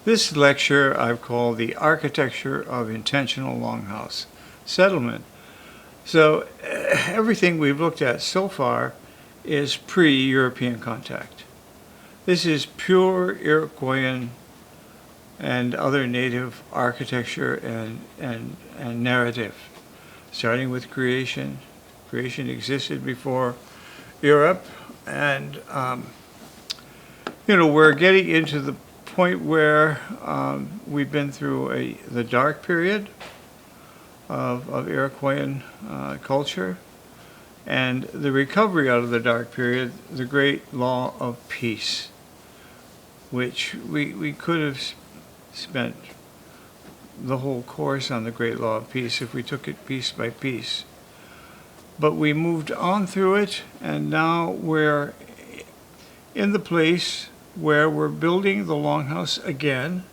This lecture I've called The Architecture of Intentional Longhouse Settlement. So everything we've looked at so far is pre-European contact. This is pure Iroquoian and other native architecture and narrative, starting with creation. Creation existed before Europe, and we're getting into the point where we've been through the dark period of Iroquoian culture, and the recovery out of the dark period, the great law of peace, which we could have spent the whole course on the great law of peace if we took it piece by piece. But we moved on through it, and now we're in the place where we're building the Longhouse again.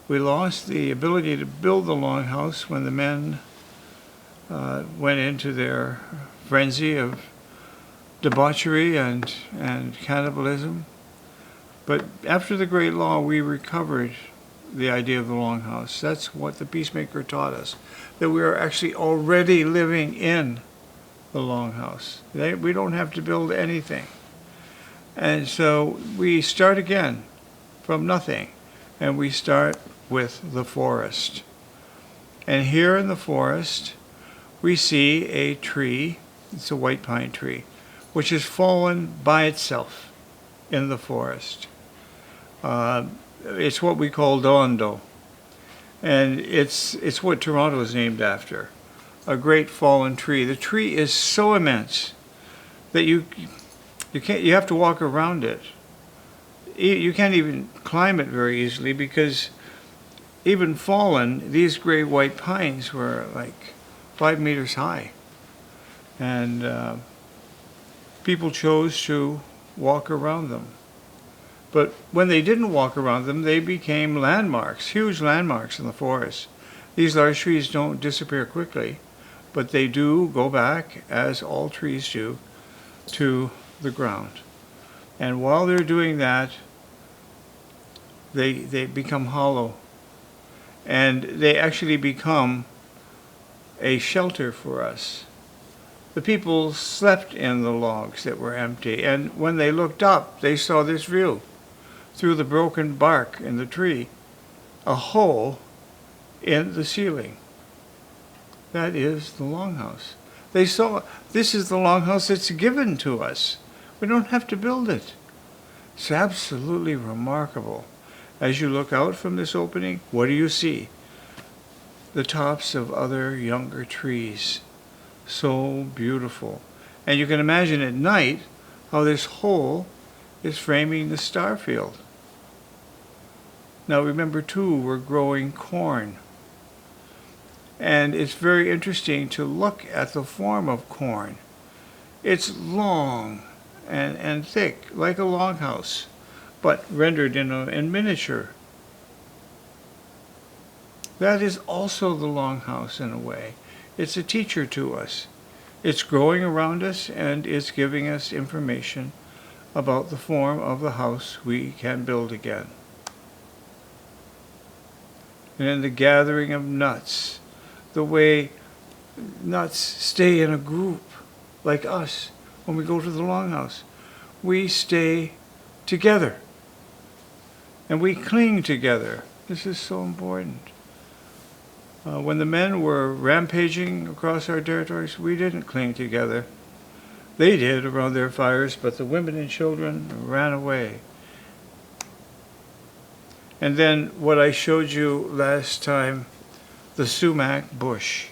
We lost the ability to build the Longhouse when the men went into their frenzy of debauchery and cannibalism. But after the Great Law, we recovered the idea of the Longhouse. That's what the Peacemaker taught us, that we are actually already living in the Longhouse. We don't have to build anything. And so we start again from nothing, and we start with the forest. And here in the forest, we see a tree, it's a white pine tree, which has fallen by itself in the forest. It's what we call dondo, and it's what Toronto is named after, a great fallen tree. The tree is so immense that you have to walk around it. You can't even climb it very easily, because even fallen, these great white pines were like 5 meters high, and people chose to walk around them. But when they didn't walk around them, they became landmarks, huge landmarks in the forest. These large trees don't disappear quickly, but they do go back, as all trees do, to the ground. And while they're doing that, they become hollow. And they actually become a shelter for us. The people slept in the logs that were empty, and when they looked up, they saw this view through the broken bark in the tree, a hole in the ceiling. That is the Longhouse. They saw, this is the Longhouse that's given to us. We don't have to build it. It's absolutely remarkable. As you look out from this opening, what do you see? The tops of other younger trees. So beautiful. And you can imagine at night how this hole is framing the star field. Now remember too, we're growing corn. And it's very interesting to look at the form of corn. It's long and thick, like a longhouse, but rendered in miniature. That is also the Longhouse in a way. It's a teacher to us. It's growing around us, and it's giving us information about the form of the house we can build again. And in the gathering of nuts, the way nuts stay in a group, like us, when we go to the Longhouse, we stay together. And we cling together. This is so important. When the men were rampaging across our territories, we didn't cling together. They did around their fires, but the women and children ran away. And then what I showed you last time, the sumac bush.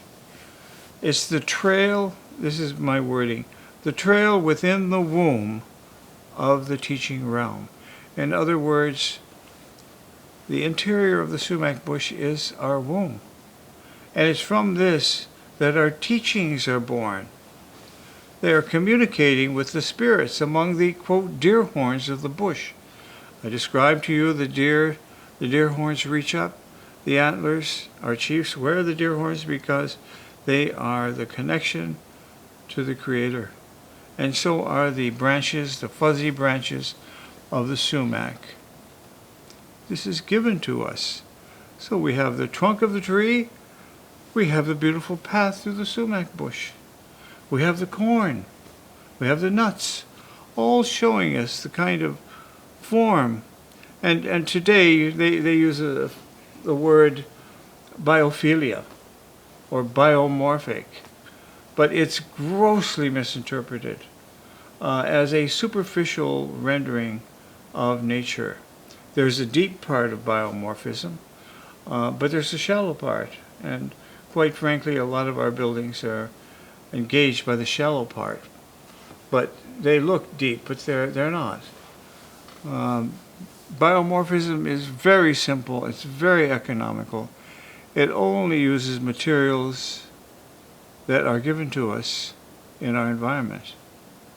It's the trail, this is my wording, the trail within the womb of the teaching realm. In other words, the interior of the sumac bush is our womb. And it's from this that our teachings are born. They are communicating with the spirits among the, quote, deer horns of the bush. I described to you the deer horns reach up. The antlers, our chiefs wear the deer horns because they are the connection to the Creator. And so are the branches, the fuzzy branches of the sumac. This is given to us. So we have the trunk of the tree. We have the beautiful path through the sumac bush. We have the corn. We have the nuts, all showing us the kind of form. And today they use the word biophilia or biomorphic, but it's grossly misinterpreted as a superficial rendering of nature. There's a deep part of biomorphism, but there's a shallow part. And quite frankly, a lot of our buildings are engaged by the shallow part. But they look deep, but they're not. Biomorphism is very simple. It's very economical. It only uses materials that are given to us in our environment.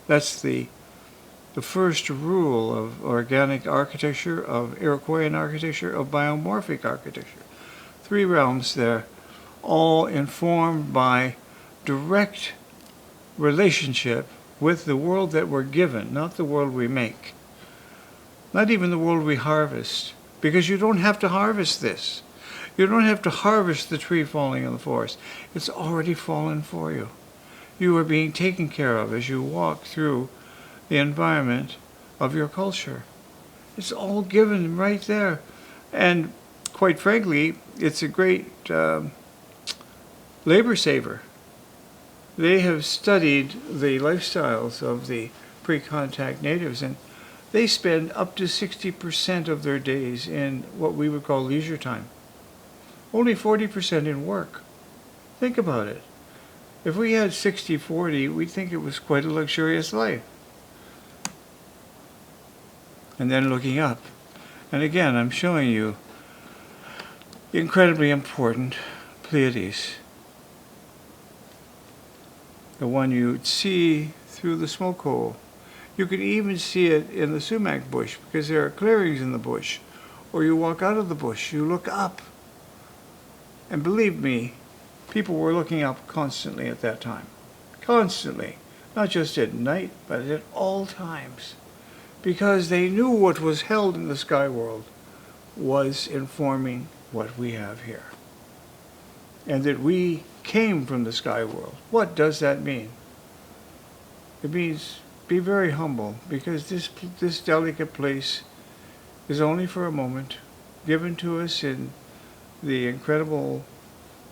That's the first rule of organic architecture, of Iroquoian architecture, of biomorphic architecture. 3 realms there, all informed by direct relationship with the world that we're given, not the world we make. Not even the world we harvest, because you don't have to harvest this. You don't have to harvest the tree falling in the forest. It's already fallen for you. You are being taken care of as you walk through the environment of your culture. It's all given right there. And quite frankly, it's a great labor saver. They have studied the lifestyles of the pre-contact natives, and they spend up to 60% of their days in what we would call leisure time. Only 40% in work. Think about it. If we had 60-40, we'd think it was quite a luxurious life. And then looking up. And again, I'm showing you the incredibly important Pleiades. The one you see through the smoke hole. You can even see it in the sumac bush because there are clearings in the bush. Or you walk out of the bush, you look up. And believe me, people were looking up constantly at that time. Constantly. Not just at night, but at all times. Because they knew what was held in the sky world was informing what we have here. And that we came from the sky world. What does that mean? It means be very humble, because this delicate place is only for a moment, given to us in the incredible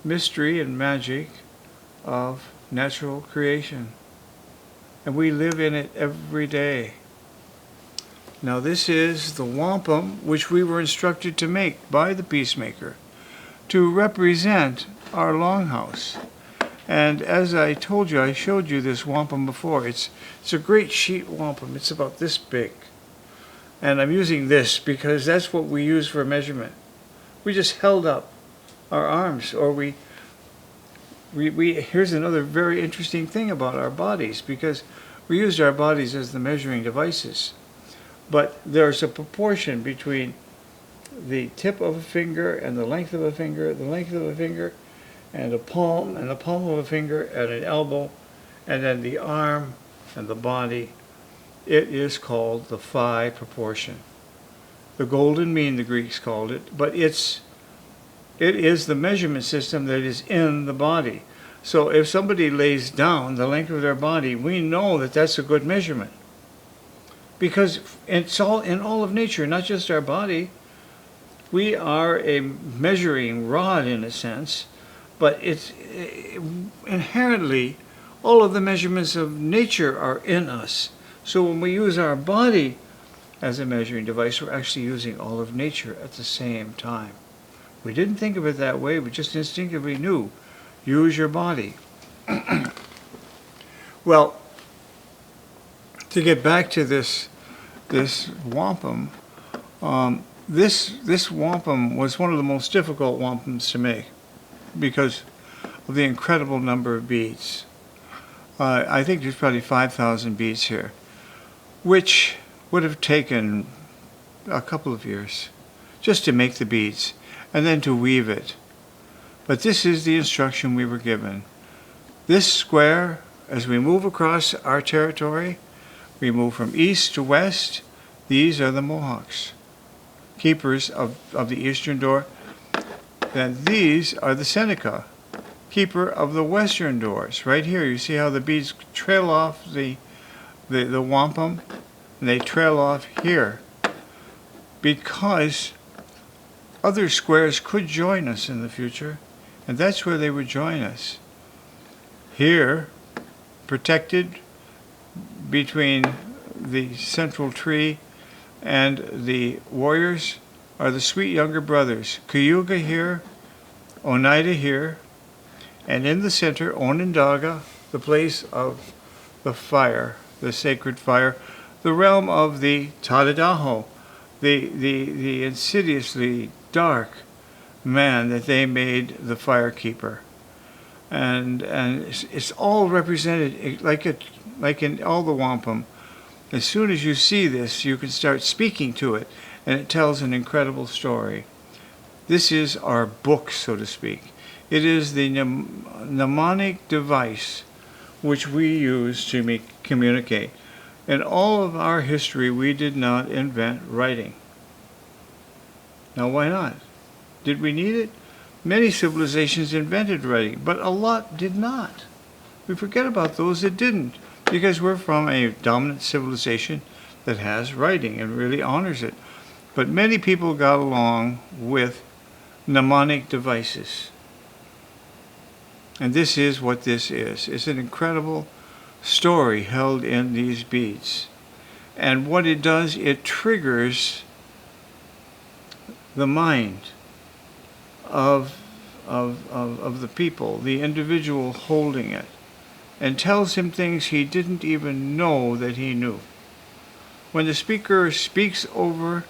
mystery and magic of natural creation. And we live in it every day. Now this is the wampum which we were instructed to make by the peacemaker to represent our longhouse. And as I told you, I showed you this wampum before. It's a great sheet wampum. It's about this big. And I'm using this because that's what we use for measurement. We just held up our arms, or we here's another very interesting thing about our bodies, because we used our bodies as the measuring devices. But there's a proportion between the tip of a finger and the length of a finger, the length of a finger, and the palm of a finger, and an elbow, and then the arm and the body. It is called the phi proportion. The golden mean, the Greeks called it, but it is the measurement system that is in the body. So if somebody lays down the length of their body, we know that that's a good measurement. Because it's all in all of nature, not just our body. We are a measuring rod in a sense, but it's inherently all of the measurements of nature are in us. So when we use our body as a measuring device, we're actually using all of nature at the same time. We didn't think of it that way, we just instinctively knew. Use your body. Well, to get back to this wampum, this wampum was one of the most difficult wampums to make because of the incredible number of beads. I think there's probably 5,000 beads here, which would have taken a couple of years just to make the beads and then to weave it. But this is the instruction we were given. This square, as we move across our territory, we move from east to west. These are the Mohawks. keepers of the eastern door. Then these are the Seneca, keeper of the western doors. Right here, you see how the beads trail off the wampum, and they trail off here, because other squares could join us in the future, and that's where they would join us. Here, protected between the central tree and the warriors, are the sweet younger brothers, Cayuga here, Oneida here, and in the center, Onondaga, the place of the fire, the sacred fire, the realm of the Tadadaho, the insidiously dark man that they made the fire keeper. And it's all represented like in all the wampum. As soon as you see this, you can start speaking to it, and it tells an incredible story. This is our book, so to speak. It is the mnemonic device which we use to communicate. In all of our history, we did not invent writing. Now, why not? Did we need it? Many civilizations invented writing, but a lot did not. We forget about those that didn't, because we're from a dominant civilization that has writing and really honors it. But many people got along with mnemonic devices. And this is what this is. It's an incredible story held in these beads. And what it does, it triggers the mind of the people, the individual holding it, and tells him things he didn't even know that he knew. When the speaker speaks over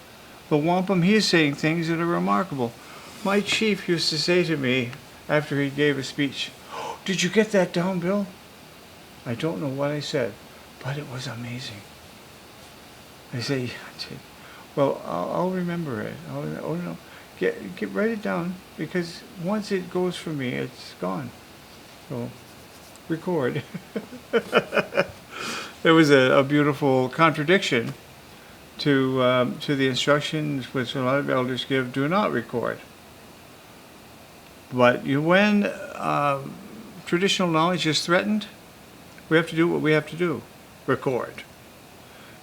the wampum, he is saying things that are remarkable. My chief used to say to me after he gave a speech, "Oh, did you get that down, Bill?" I don't know what I said, but it was amazing. I say, well, I'll remember it. Oh no, write it down, because once it goes for me, it's gone. So record. There was a beautiful contradiction to the instructions which a lot of elders give: do not record. But when traditional knowledge is threatened, we have to do what we have to do: record.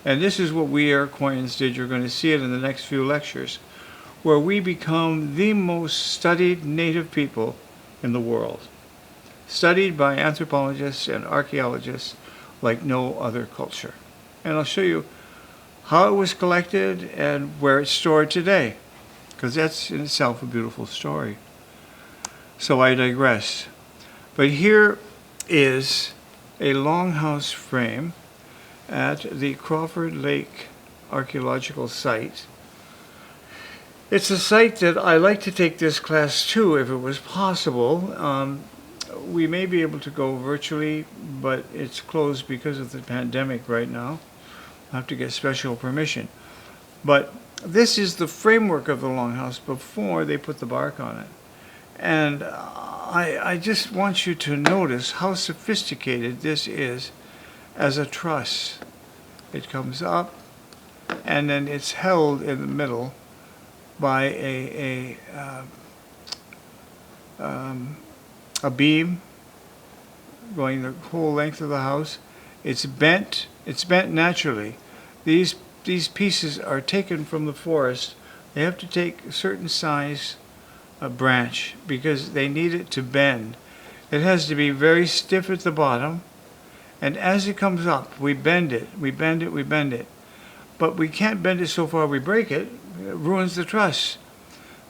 And this is what we Iroquoians did. You're going to see it in the next few lectures, where we become the most studied native people in the world, studied by anthropologists and archaeologists like no other culture. And I'll show you how it was collected and where it's stored today, because that's in itself a beautiful story. So I digress. But here is a Longhouse frame at the Crawford Lake archaeological site. It's a site that I like to take this class to if it was possible. We may be able to go virtually, but it's closed because of the pandemic right now. I have to get special permission. But this is the framework of the Longhouse before they put the bark on it. And I just want you to notice how sophisticated this is as a truss. It comes up, and then it's held in the middle by a beam going the whole length of the house. It's bent naturally. These pieces are taken from the forest. They have to take a certain size branch because they need it to bend. It has to be very stiff at the bottom, and as it comes up, we bend it. But we can't bend it so far we break it. It ruins the truss.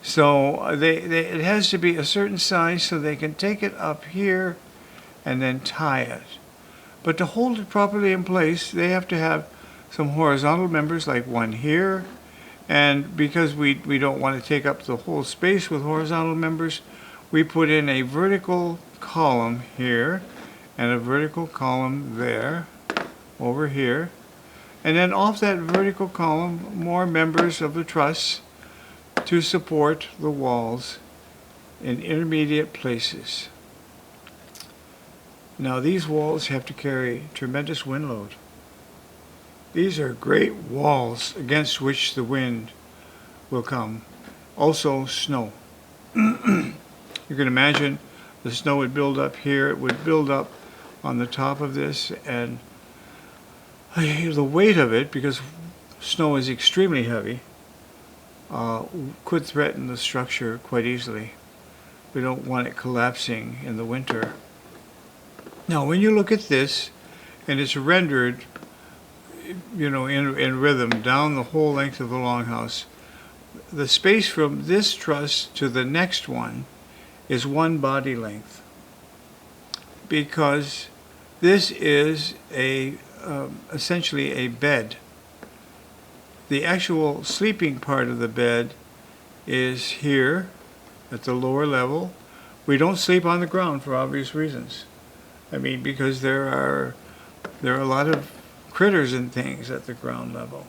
So it has to be a certain size so they can take it up here and then tie it. But to hold it properly in place, they have to have some horizontal members, like one here. And because we don't want to take up the whole space with horizontal members, we put in a vertical column here and a vertical column there, over here. And then off that vertical column, more members of the truss to support the walls in intermediate places. Now these walls have to carry tremendous wind load. These are great walls against which the wind will come. Also snow. You can imagine the snow would build up here. It would build up on the top of this, and the weight of it, because snow is extremely heavy, could threaten the structure quite easily. We don't want it collapsing in the winter. Now, when you look at this, and it's rendered, in rhythm down the whole length of the longhouse, the space from this truss to the next one is one body length, because this is essentially a bed. The actual sleeping part of the bed is here at the lower level. We don't sleep on the ground for obvious reasons. I mean, because there are a lot of critters and things at the ground level.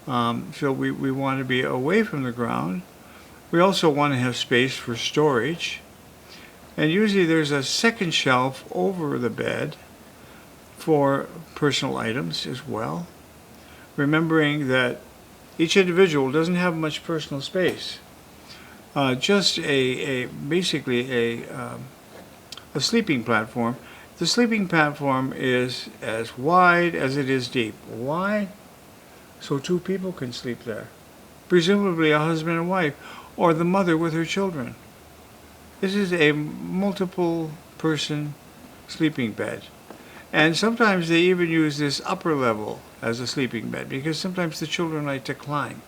So we want to be away from the ground. We also want to have space for storage. And usually there's a second shelf over the bed for personal items as well. Remembering that each individual doesn't have much personal space. Just basically a sleeping platform. The sleeping platform is as wide as it is deep. Why? So two people can sleep there. Presumably a husband and wife, or the mother with her children. This is a multiple person sleeping bed. And sometimes they even use this upper level as a sleeping bed, because sometimes the children like to climb.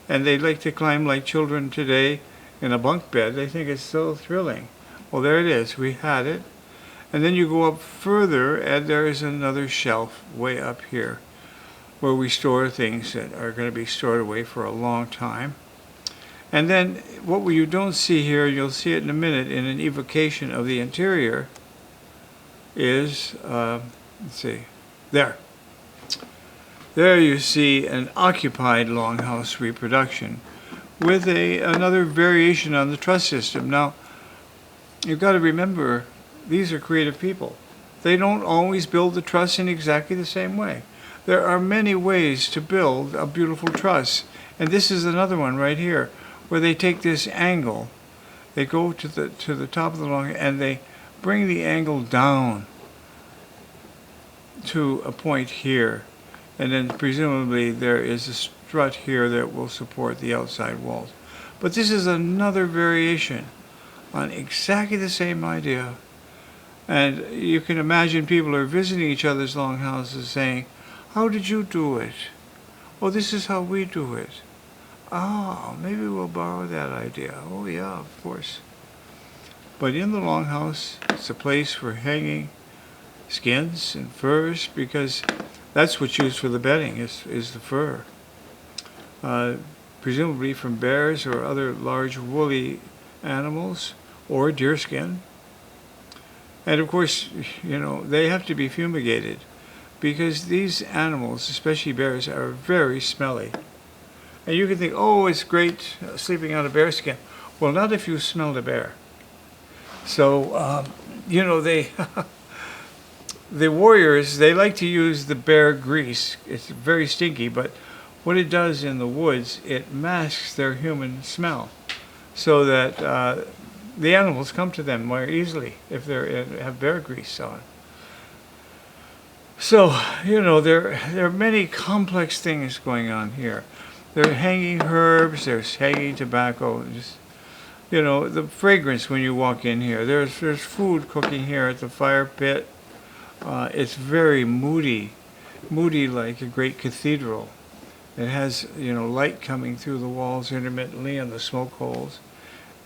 And they like to climb like children today in a bunk bed. They think it's so thrilling. Well, there it is. We had it. And then you go up further, and there is another shelf way up here where we store things that are going to be stored away for a long time. And then what you don't see here, you'll see it in a minute in an evocation of the interior, is, let's see, there. There you see an occupied longhouse reproduction with another variation on the truss system. Now, you've got to remember, these are creative people. They don't always build the truss in exactly the same way. There are many ways to build a beautiful truss, and this is another one right here, where they take this angle, they go to the top of the long, and they bring the angle down to a point here, and then presumably there is a strut here that will support the outside walls. But this is another variation on exactly the same idea. And you can imagine people are visiting each other's longhouses saying, "How did you do it?" "Oh, this is how we do it." "Oh, maybe we'll borrow that idea." "Oh yeah, of course." But in the longhouse, it's a place for hanging skins and furs, because that's what's used for the bedding, is the fur. Presumably from bears or other large woolly animals, or deerskin. And of course, they have to be fumigated, because these animals, especially bears, are very smelly. And you can think, oh, it's great sleeping on a bear skin. Well, not if you smelled a bear. So, they, the warriors, they like to use the bear grease. It's very stinky, but what it does in the woods, it masks their human smell, so that the animals come to them more easily if they have bear grease on. So, there are many complex things going on here. There are hanging herbs, there's hanging tobacco, just, the fragrance when you walk in here. There's food cooking here at the fire pit. It's very moody like a great cathedral. It has, light coming through the walls intermittently and the smoke holes.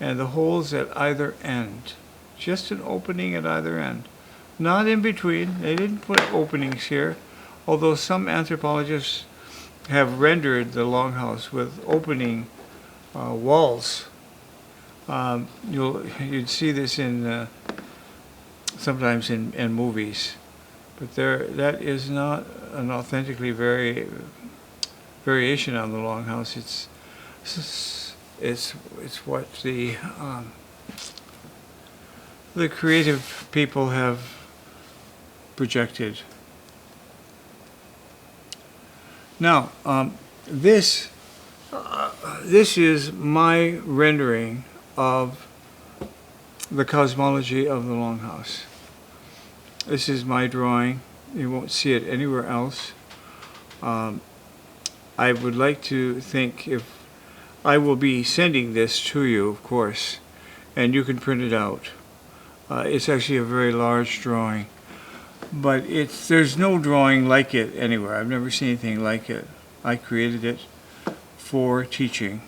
And the holes at either end. Just an opening at either end. Not in between. They didn't put openings here, although some anthropologists have rendered the longhouse with opening walls. You'd see this in sometimes in movies, but that is not an authentically variation on the longhouse. It's what the creative people have projected. Now, this This is my rendering of the cosmology of the Longhouse. This is my drawing. You won't see it anywhere else. I would like to think if I will be sending this to you, of course, and you can print it out. It's actually a very large drawing, but there's no drawing like it anywhere. I've never seen anything like it. I created it for teaching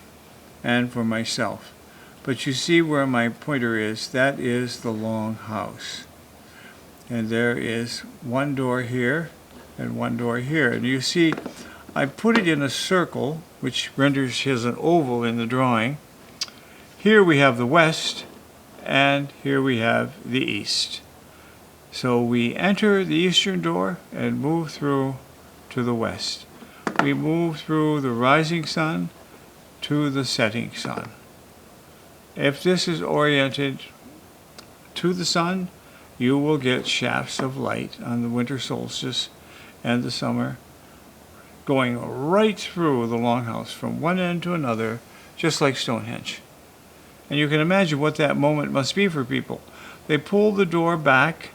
and for myself. But you see where my pointer is, that is the Longhouse. And there is one door here and one door here. And you see, I put it in a circle, which renders as an oval in the drawing. Here we have the west, and here we have the east. So we enter the eastern door and move through to the west. We move through the rising sun to the setting sun. If this is oriented to the sun, you will get shafts of light on the winter solstice and the summer going right through the Longhouse from one end to another, just like Stonehenge. And you can imagine what that moment must be for people. They pull the door back,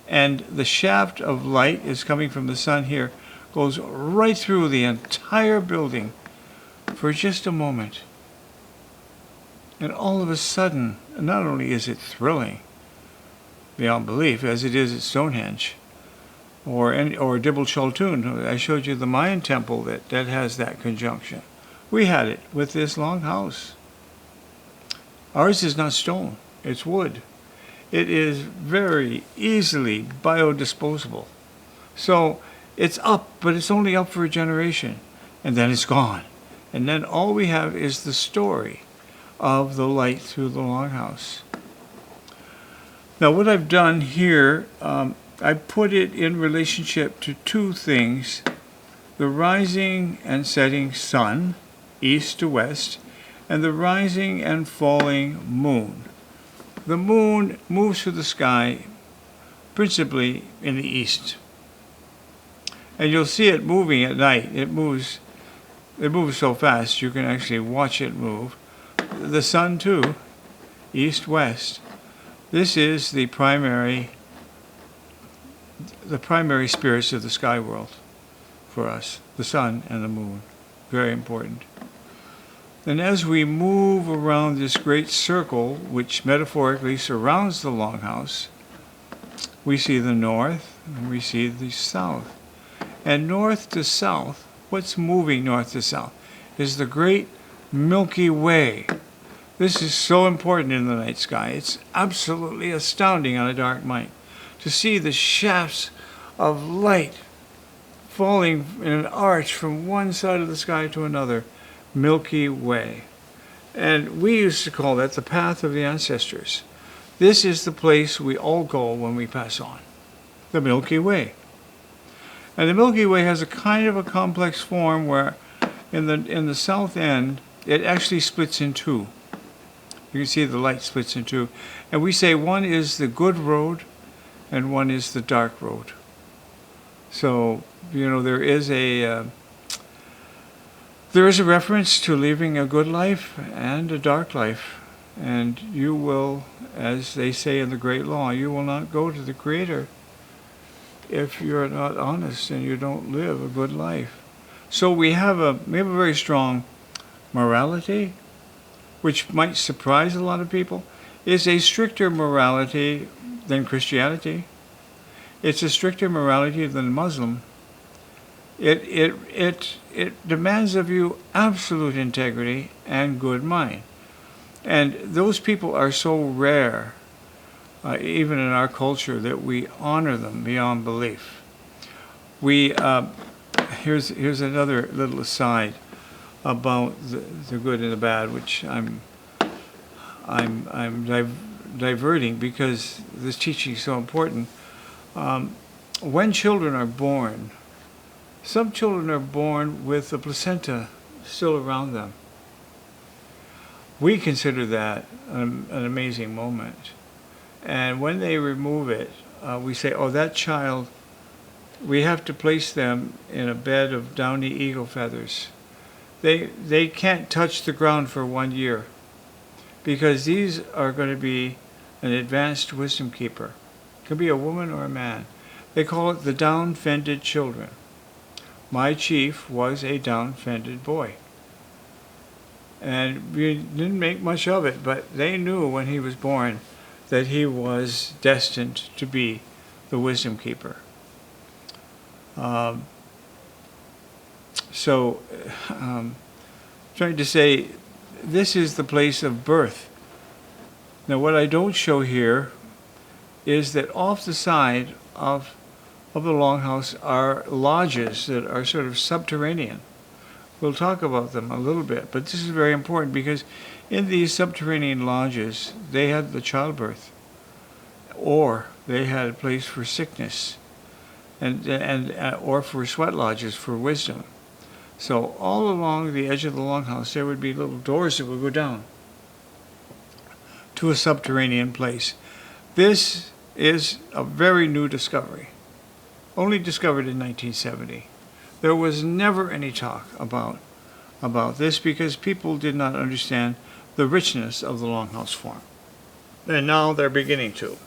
and the shaft of light is coming from the sun here, goes right through the entire building for just a moment. And all of a sudden, not only is it thrilling beyond belief, as it is at Stonehenge, or Dibble Chaltun. I showed you the Mayan temple that has that conjunction. We had it with this Longhouse. Ours is not stone, it's wood. It is very easily biodisposable. So it's up, but it's only up for a generation, and then it's gone. And then all we have is the story of the light through the Longhouse. Now what I've done here, I put it in relationship to two things: the rising and setting sun, east to west, and the rising and falling moon. The moon moves through the sky principally in the east. And you'll see it moving at night. It moves so fast you can actually watch it move. The sun too, east-west. This is the primary spirits of the sky world for us, the sun and the moon. Very important. And as we move around this great circle, which metaphorically surrounds the Longhouse, we see the north and we see the south. And north to south, what's moving north to south is the great Milky Way. This is so important in the night sky. It's absolutely astounding on a dark night to see the shafts of light falling in an arch from one side of the sky to another. Milky Way. And we used to call that the path of the ancestors. This is the place we all go when we pass on, the Milky Way. And the Milky Way has a kind of a complex form where in the south end, it actually splits in two. You can see the light splits in two. And we say one is the good road and one is the dark road. So, there is a reference to living a good life and a dark life. And you will, as they say in the Great Law, you will not go to the Creator if you're not honest and you don't live a good life. So we have a very strong morality, which might surprise a lot of people. It's a stricter morality than Christianity. It's a stricter morality than Muslim. It demands of you absolute integrity and good mind. And those people are so rare, even in our culture, that we honor them beyond belief. Here's another little aside about the good and the bad, which I'm diverting because this teaching is so important. When children are born, some children are born with the placenta still around them. We consider that an amazing moment. And when they remove it, we say, oh, that child, we have to place them in a bed of downy eagle feathers. they can't touch the ground for 1 year, because these are going to be an advanced wisdom keeper. It could be a woman or a man. They call it the down-fended children. My chief was a down-fended boy. And we didn't make much of it, but they knew when he was born that he was destined to be the wisdom keeper. Trying to say, this is the place of birth. Now, what I don't show here is that off the side of the Longhouse are lodges that are sort of subterranean. We'll talk about them a little bit, but this is very important because in these subterranean lodges, they had the childbirth, or they had a place for sickness, or for sweat lodges for wisdom. So all along the edge of the Longhouse, there would be little doors that would go down to a subterranean place. This is a very new discovery, only discovered in 1970. There was never any talk about this because people did not understand the richness of the Longhouse form. And now they're beginning to.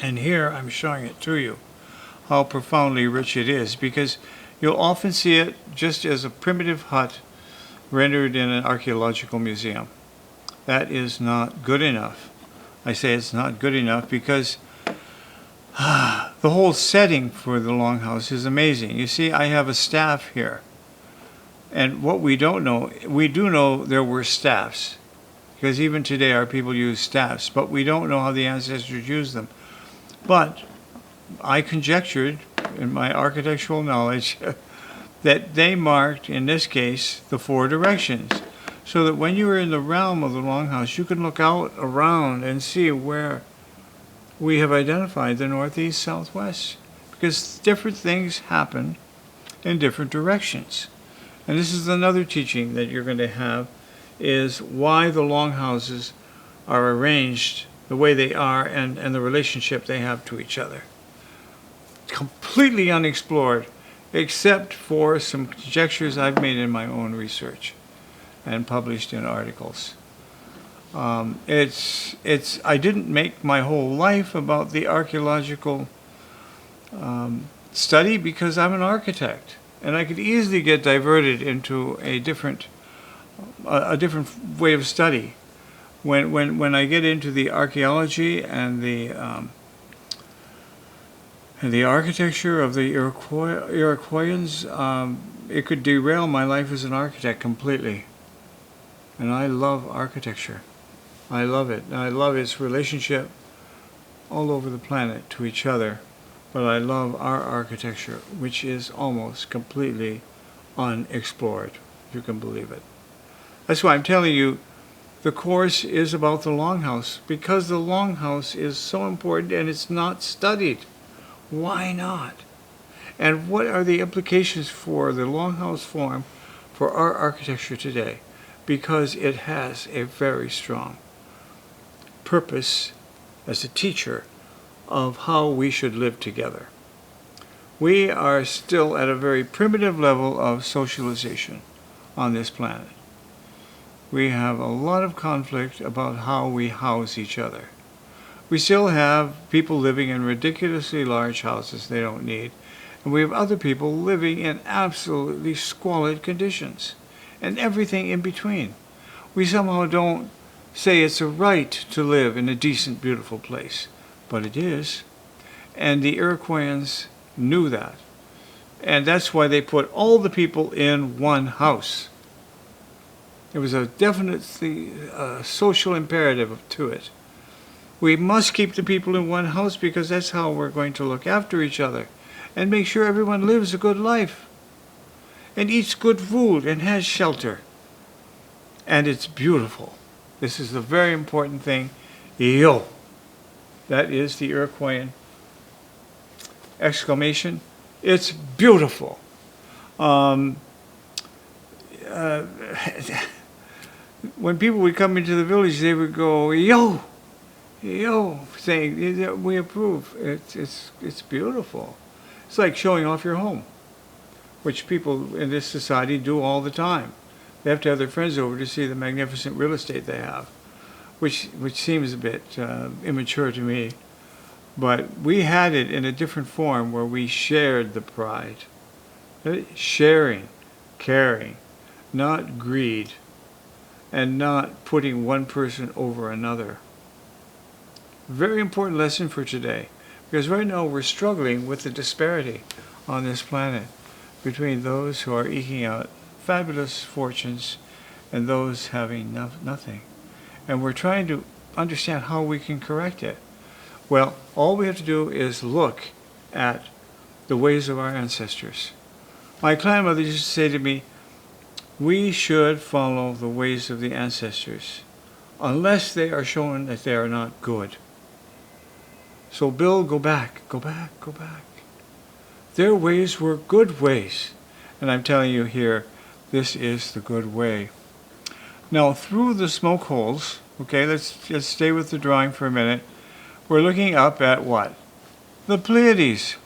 And here I'm showing it to you, how profoundly rich it is, because you'll often see it just as a primitive hut rendered in an archaeological museum. That is not good enough. I say it's not good enough because the whole setting for the Longhouse is amazing. You see, I have a staff here. And what we don't know, we do know there were staffs, because even today our people use staffs, but we don't know how the ancestors used them. But I conjectured, in my architectural knowledge, that they marked, in this case, the 4 directions, so that when you were in the realm of the Longhouse, you can look out around and see where we have identified the northeast, southwest, because different things happen in different directions. And this is another teaching that you're going to have, is why the Longhouses are arranged the way they are and the relationship they have to each other. Completely unexplored, except for some conjectures I've made in my own research and published in articles. I didn't make my whole life about the archaeological study because I'm an architect, and I could easily get diverted into a different way of study. When I get into the archaeology and the architecture of the Iroquoians, it could derail my life as an architect completely. And I love architecture. I love it. I love its relationship all over the planet to each other. But I love our architecture, which is almost completely unexplored, if you can believe it. That's why I'm telling you, the course is about the Longhouse, because the Longhouse is so important and it's not studied. Why not? And what are the implications for the Longhouse form for our architecture today? Because it has a very strong purpose as a teacher of how we should live together. We are still at a very primitive level of socialization on this planet. We have a lot of conflict about how we house each other. We still have people living in ridiculously large houses they don't need, and we have other people living in absolutely squalid conditions, and everything in between. We somehow don't say it's a right to live in a decent, beautiful place, but it is. And the Iroquoians knew that. And that's why they put all the people in one house. There was a definitely social imperative to it. We must keep the people in one house because that's how we're going to look after each other and make sure everyone lives a good life and eats good food and has shelter. And it's beautiful. This is the very important thing. Yo. That is the Iroquoian exclamation. It's beautiful. When people would come into the village, they would go, yo, yo, saying, we approve. It's beautiful. It's like showing off your home. which people in this society do all the time. They have to have their friends over to see the magnificent real estate they have, which seems a bit immature to me. But we had it in a different form where we shared the pride. Sharing, caring, not greed, and not putting one person over another. Very important lesson for today, because right now we're struggling with the disparity on this planet between those who are eking out fabulous fortunes and those having nothing. And we're trying to understand how we can correct it. Well, all we have to do is look at the ways of our ancestors. My grandmother used to say to me, we should follow the ways of the ancestors, unless they are shown that they are not good. So Bill, go back, go back, go back. Their ways were good ways. And I'm telling you here, this is the good way. Now, through the smoke holes, okay, let's just stay with the drawing for a minute. We're looking up at what? The Pleiades.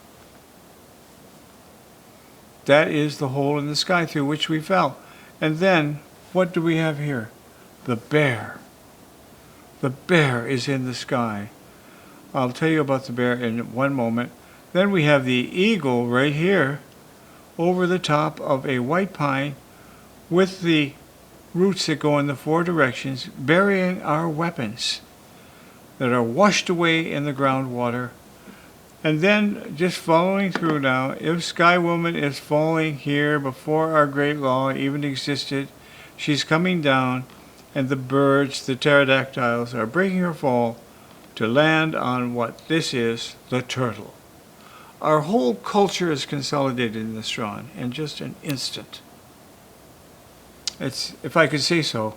That is the hole in the sky through which we fell. And then, what do we have here? The bear. The bear is in the sky. I'll tell you about the bear in one moment. Then we have the eagle right here over the top of a white pine with the roots that go in the four directions, burying our weapons that are washed away in the groundwater. And then, just following through now, if Sky Woman is falling here before our great law even existed, she's coming down, and the birds, the pterodactyls, are breaking her fall to land on what this is, the turtle. Our whole culture is consolidated in this drawing in just an instant. It's, if I could say so,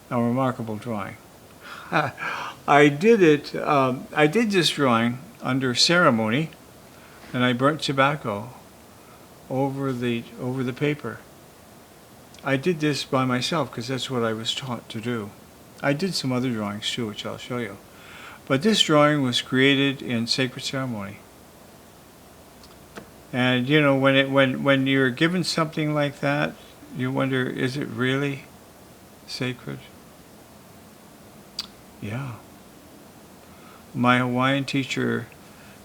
a remarkable drawing. I did this drawing under ceremony, and I burnt tobacco over the paper. I did this by myself because that's what I was taught to do. I did some other drawings too, which I'll show you. But this drawing was created in sacred ceremony. And you know, when you're given something like that, you wonder, is it really sacred? Yeah. My Hawaiian teacher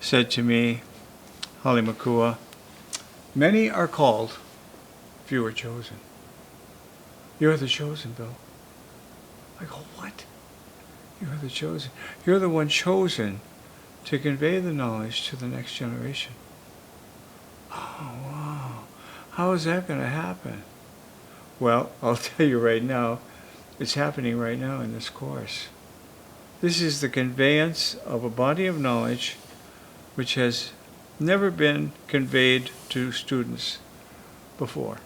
said to me, Hale Makua, many are called, few are chosen. You're the chosen, Bill. I go, what? You're the chosen. You're the one chosen to convey the knowledge to the next generation. Oh, wow. How is that going to happen? Well, I'll tell you right now, it's happening right now in this course. This is the conveyance of a body of knowledge which has never been conveyed to students before.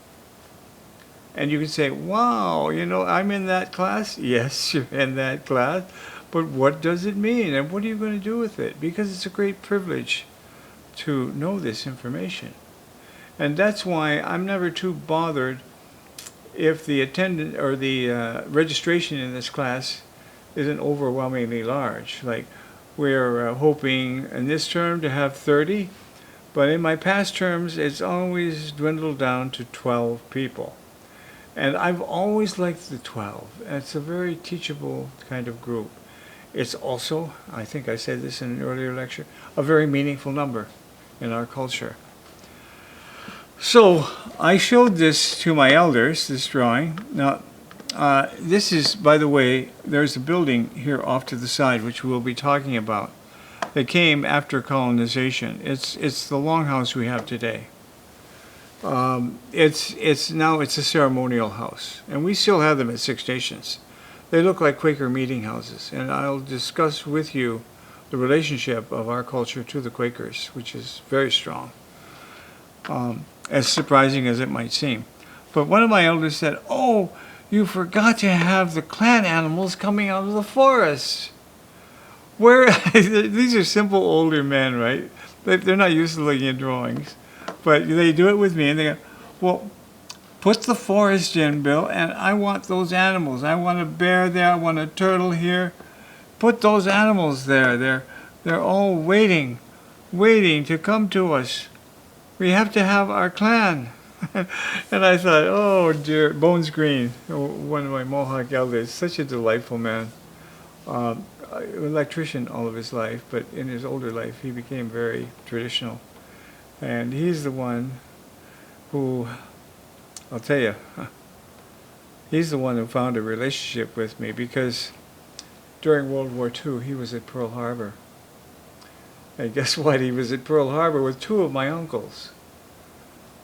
And you can say, wow, you know, I'm in that class. Yes, you're in that class. But what does it mean? And what are you going to do with it? Because it's a great privilege to know this information. And that's why I'm never too bothered if the attendance or the registration in this class isn't overwhelmingly large. Like, we're hoping in this term to have 30, but in my past terms, it's always dwindled down to 12 people. And I've always liked the 12. It's a very teachable kind of group. It's also, I think I said this in an earlier lecture, a very meaningful number in our culture. So I showed this to my elders, this drawing. Now, this is, by the way, there's a building here off to the side, which we'll be talking about, that came after colonization. It's the Longhouse we have today. It's now a ceremonial house, and we still have them at Six Nations. They look like Quaker meeting houses, and I'll discuss with you the relationship of our culture to the Quakers, which is very strong, as surprising as it might seem. But one of my elders said, oh, you forgot to have the clan animals coming out of the forest. Where these are simple older men, right? They're not used to looking at drawings. But they do it with me, and they go, well, put the forest in, Bill, and I want those animals. I want a bear there, I want a turtle here. Put those animals there. They're all waiting to come to us. We have to have our clan. And I thought, oh dear, Bones Green, one of my Mohawk elders, such a delightful man. Electrician all of his life, but in his older life he became very traditional. And he's the one who, I'll tell you, he's the one who found a relationship with me because during World War II he was at Pearl Harbor. And guess what? He was at Pearl Harbor with two of my uncles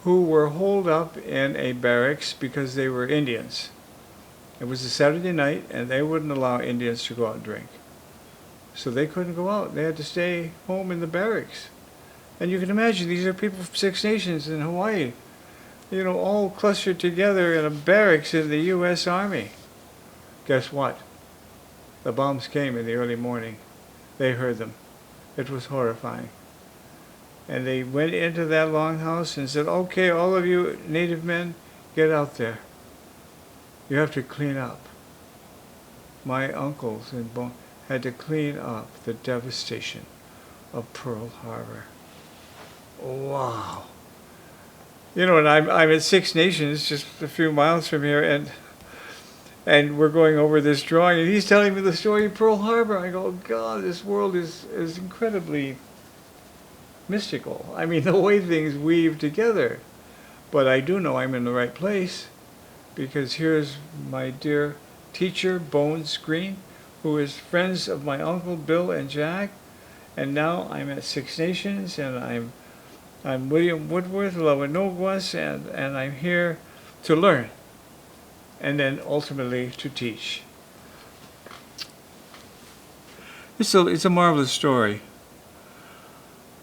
who were holed up in a barracks because they were Indians. It was a Saturday night and they wouldn't allow Indians to go out and drink. So they couldn't go out. They had to stay home in the barracks. And you can imagine, these are people from Six Nations in Hawaii, all clustered together in a barracks in the U.S. Army. Guess what? The bombs came in the early morning. They heard them. It was horrifying. And they went into that longhouse and said, okay, all of you Native men, get out there. You have to clean up. My uncles had to clean up the devastation of Pearl Harbor. Wow. And I'm at Six Nations, just a few miles from here, and we're going over this drawing, and he's telling me the story of Pearl Harbor. I go, God, this world is incredibly mystical. I mean, the way things weave together. But I do know I'm in the right place, because here's my dear teacher, Bones Green, who is friends of my uncle Bill and Jack, and now I'm at Six Nations, and I'm William Woodworth, Lawanoguas, and I'm here to learn, and then ultimately to teach. It's a marvelous story,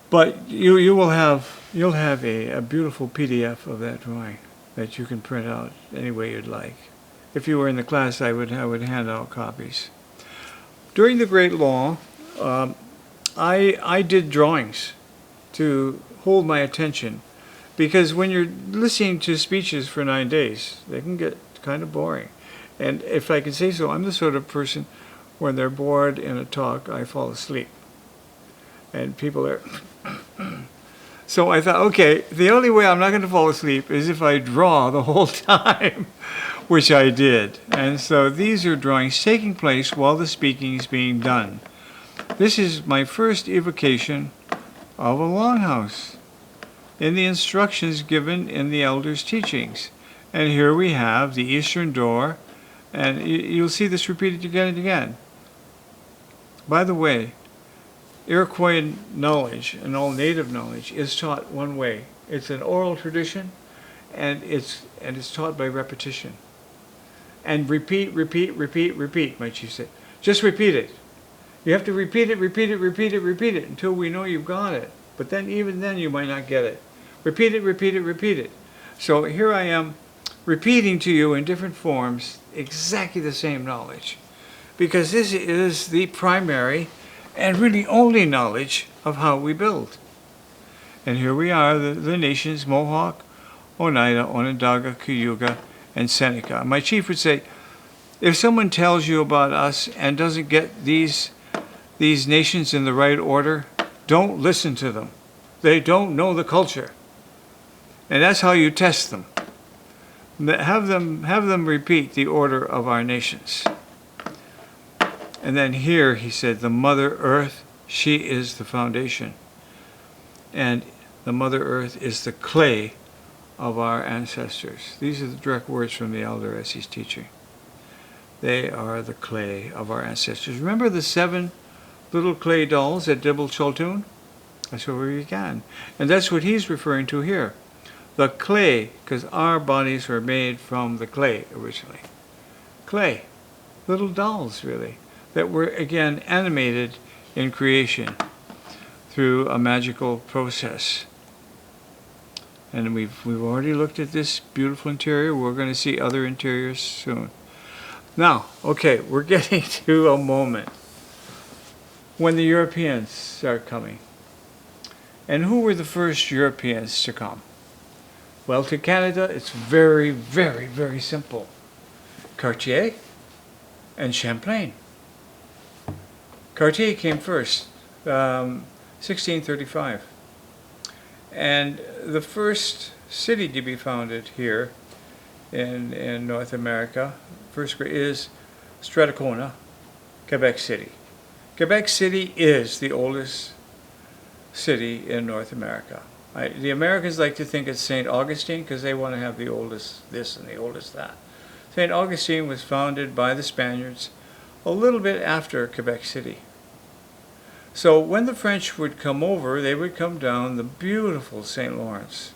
but you'll have a beautiful PDF of that drawing that you can print out any way you'd like. If you were in the class, I would hand out copies. During the Great Law, I did drawings to hold my attention, because when you're listening to speeches for 9 days, they can get kind of boring. And if I can say so, I'm the sort of person, when they're bored in a talk, I fall asleep. And people are... So I thought, okay, the only way I'm not going to fall asleep is if I draw the whole time, which I did. And so these are drawings taking place while the speaking is being done. This is my first evocation of a longhouse in the instructions given in the elders' teachings. And here we have the eastern door, and you'll see this repeated again and again. By the way, Iroquois knowledge and all native knowledge is taught one way. It's an oral tradition, and it's taught by repetition. And repeat, my chief said. Just repeat it. You have to repeat it until we know you've got it. But then, even then, you might not get it. Repeat it. So here I am repeating to you in different forms exactly the same knowledge, because this is the primary and really only knowledge of how we build. And here we are, the nations, Mohawk, Oneida, Onondaga, Cayuga, and Seneca. My chief would say, if someone tells you about us and doesn't get these nations in the right order, don't listen to them. They don't know the culture. And that's how you test them. Have them repeat the order of our nations. And then here, he said, the Mother Earth, she is the foundation. And the Mother Earth is the clay of our ancestors. These are the direct words from the elder as he's teaching. They are the clay of our ancestors. Remember the 7 little clay dolls at Dibble Choltun? That's where we began. And that's what he's referring to here. The clay, because our bodies were made from the clay originally. Clay. Little dolls, really, that were, again, animated in creation through a magical process. And we've already looked at this beautiful interior. We're going to see other interiors soon. Now, okay, we're getting to a moment when the Europeans start coming. And who were the first Europeans to come? Well, to Canada, it's very, very, very simple. Cartier and Champlain. Cartier came first, 1635. And the first city to be founded here in North America. First is Strathcona, Quebec City. Quebec City is the oldest city in North America. The Americans like to think it's St. Augustine because they want to have the oldest this and the oldest that. St. Augustine was founded by the Spaniards a little bit after Quebec City. So when the French would come over, they would come down the beautiful St. Lawrence.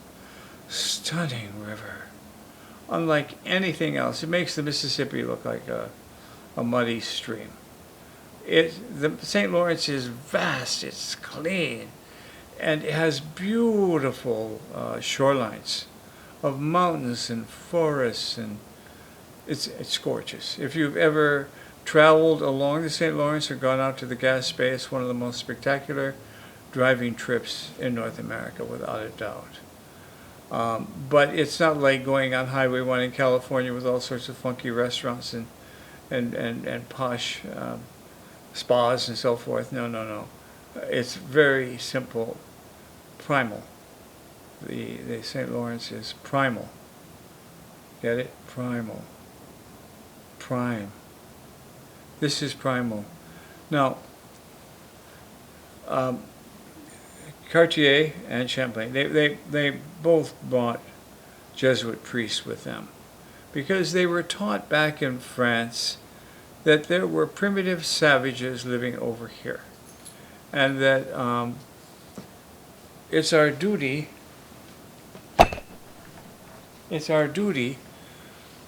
Stunning river. Unlike anything else. It makes the Mississippi look like a muddy stream. The St. Lawrence is vast, it's clean, and it has beautiful shorelines of mountains and forests, and it's gorgeous. If you've ever traveled along the St. Lawrence or gone out to the Gaspé, it's one of the most spectacular driving trips in North America, without a doubt. But it's not like going on Highway 1 in California with all sorts of funky restaurants and posh spas and so forth. No. It's very simple, primal. The St. Lawrence is primal. Get it? Primal. Prime. This is primal. Now, Cartier and Champlain, they both brought Jesuit priests with them because they were taught back in France that there were primitive savages living over here, and that it's our duty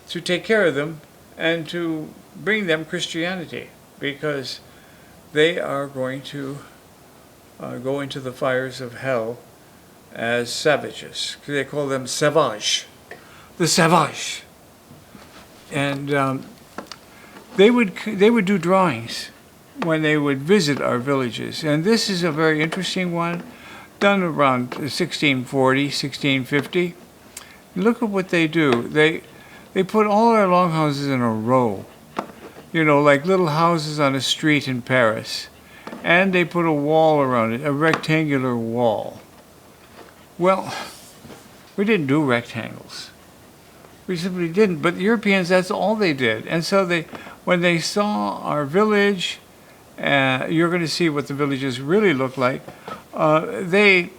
to take care of them and to bring them Christianity, because they are going to go into the fires of hell as savages. They call them sauvages, the savage. And they would do drawings when they would visit our villages. And this is a very interesting one, done around 1640, 1650. Look at what they do. They put all our longhouses in a row, like little houses on a street in Paris. And they put a wall around it, a rectangular wall. Well, we didn't do rectangles. We simply didn't. But the Europeans, that's all they did. And so when they saw our village, you're going to see what the villages really look like, they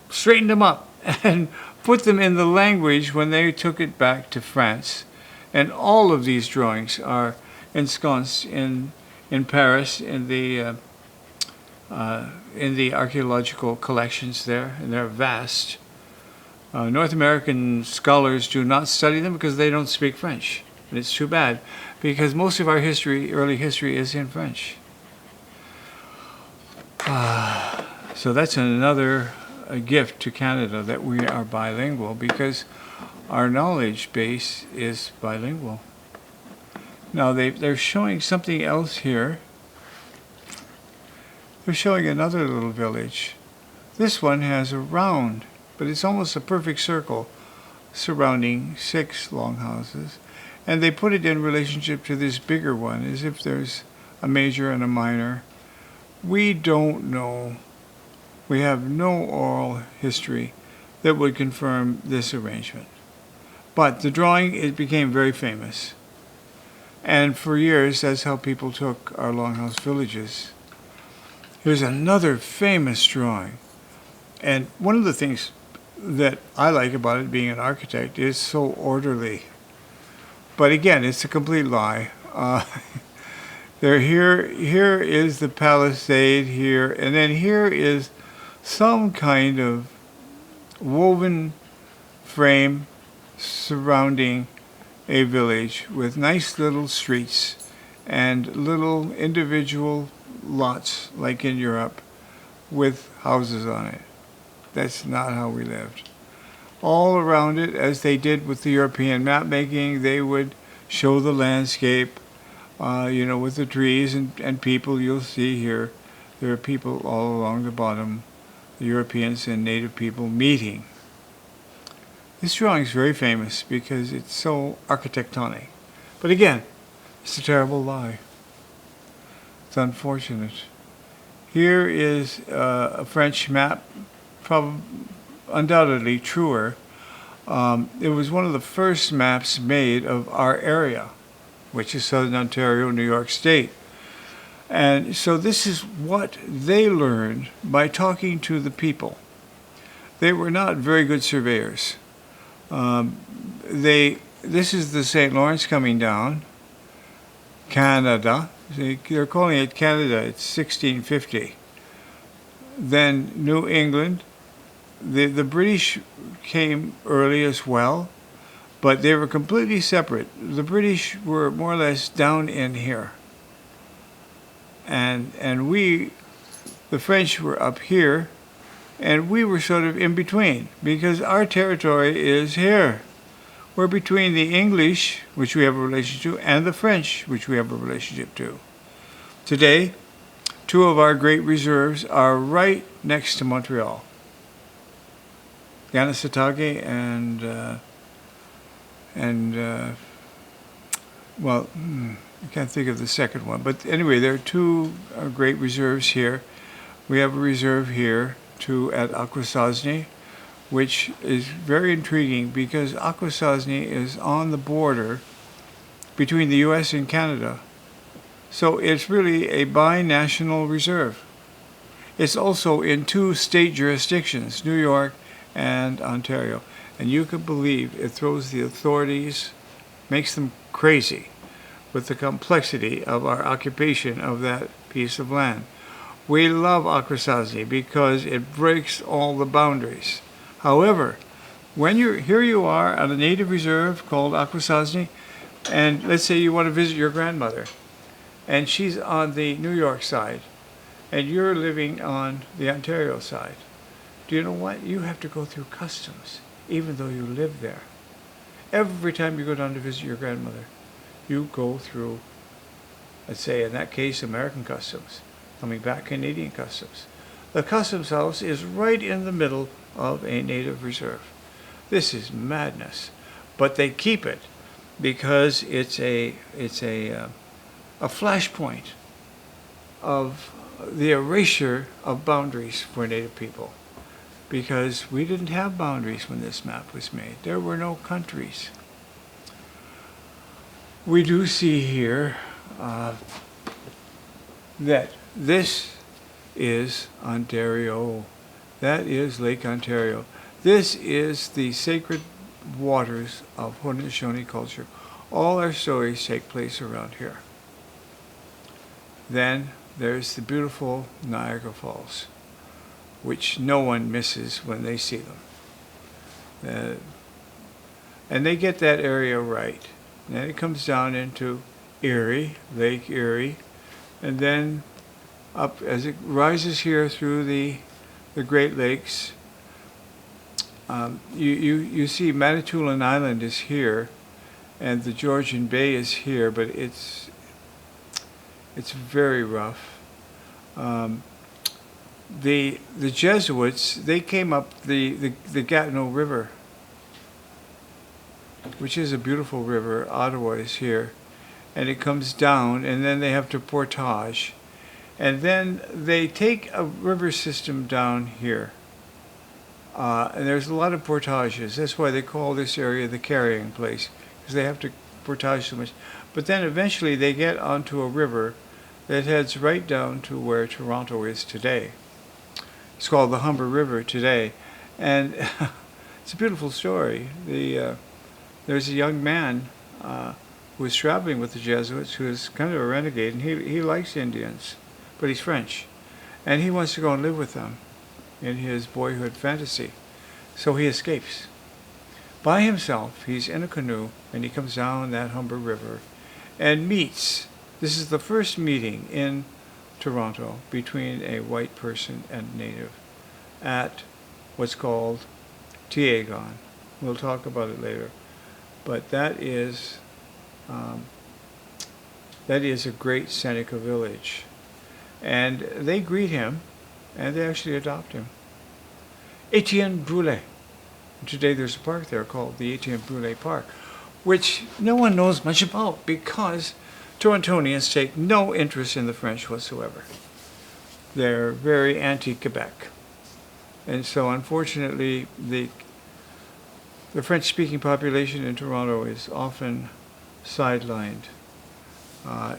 straightened them up and put them in the language when they took it back to France. And all of these drawings are ensconced in Paris in the archaeological collections there, and they're vast. North American scholars do not study them because they don't speak French, and it's too bad because most of our early history, is in French. So that's another gift to Canada, that we are bilingual, because our knowledge base is bilingual. Now they're showing something else here. They're showing another little village. This one has a round, but it's almost a perfect circle surrounding 6 longhouses. And they put it in relationship to this bigger one, as if there's a major and a minor. We don't know. We have no oral history that would confirm this arrangement. But the drawing, it became very famous. And for years, that's how people took our longhouse villages. Here's another famous drawing. And one of the things that I like about it, being an architect, is so orderly. But again, it's a complete lie. Here is the palisade here, and then here is some kind of woven frame surrounding a village with nice little streets and little individual lots, like in Europe, with houses on it. That's not how we lived. All around it, as they did with the European map making, they would show the landscape, with the trees and people. You'll see here, there are people all along the bottom, the Europeans and native people meeting. This drawing is very famous because it's so architectonic. But again, it's a terrible lie. It's unfortunate. Here is a French map, undoubtedly truer, It was one of the first maps made of our area, which is Southern Ontario, New York State. And so this is what they learned by talking to the people. They were not very good surveyors. This is the St. Lawrence coming down, Canada. They're calling it Canada. It's 1650. Then New England. The British came early as well, but they were completely separate. The British were more or less down in here. And we, the French, were up here, and we were sort of in between, because our territory is here. We're between the English, which we have a relationship to, and the French, which we have a relationship to. Today, two of our great reserves are right next to Montreal. Ganasatake and I can't think of the second one. But anyway, there are two great reserves here. We have a reserve here, too, at Akwesasne, which is very intriguing because Akwesasne is on the border between the U.S. and Canada. So it's really a binational reserve. It's also in two state jurisdictions, New York and Ontario. And you can believe it throws the authorities, makes them crazy with the complexity of our occupation of that piece of land. We love Akwesasne because it breaks all the boundaries. However, when here you are on a native reserve called Akwesasne, and let's say you want to visit your grandmother, and she's on the New York side, and you're living on the Ontario side. Do you know what? You have to go through customs, even though you live there. Every time you go down to visit your grandmother, you go through, let's say in that case, American customs, coming back Canadian customs. The customs house is right in the middle of a native reserve. This is madness, but they keep it because it's a flashpoint of the erasure of boundaries for Native people, because we didn't have boundaries when this map was made. There were no countries. We do see here that this is Ontario. That is Lake Ontario. This is the sacred waters of Haudenosaunee culture. All our stories take place around here. Then there's the beautiful Niagara Falls, which no one misses when they see them. And they get that area right. Then it comes down into Erie, Lake Erie, and then up as it rises here through the Great Lakes. You see Manitoulin Island is here, and the Georgian Bay is here, but it's very rough. The Jesuits, they came up the Gatineau River, which is a beautiful river. Ottawa is here, and it comes down, and then they have to portage, and then they take a river system down here, and there's a lot of portages. That's why they call this area the carrying place, because they have to portage so much. But then eventually they get onto a river that heads right down to where Toronto is today. It's called the Humber River today, and it's a beautiful story. There's a young man who was traveling with the Jesuits who is kind of a renegade, and he likes Indians, but he's French, and he wants to go and live with them in his boyhood fantasy. So he escapes. By himself, he's in a canoe, and he comes down that Humber River and meets. This is the first meeting in Toronto between a white person and Native at what's called Tiegon. We'll talk about it later. But that is a great Seneca village. And they greet him, and they actually adopt him. Etienne Brûlé. Today there's a park there called the Etienne Brûlé Park, which no one knows much about because Torontonians take no interest in the French whatsoever. They're very anti-Quebec. And so unfortunately, the French-speaking population in Toronto is often sidelined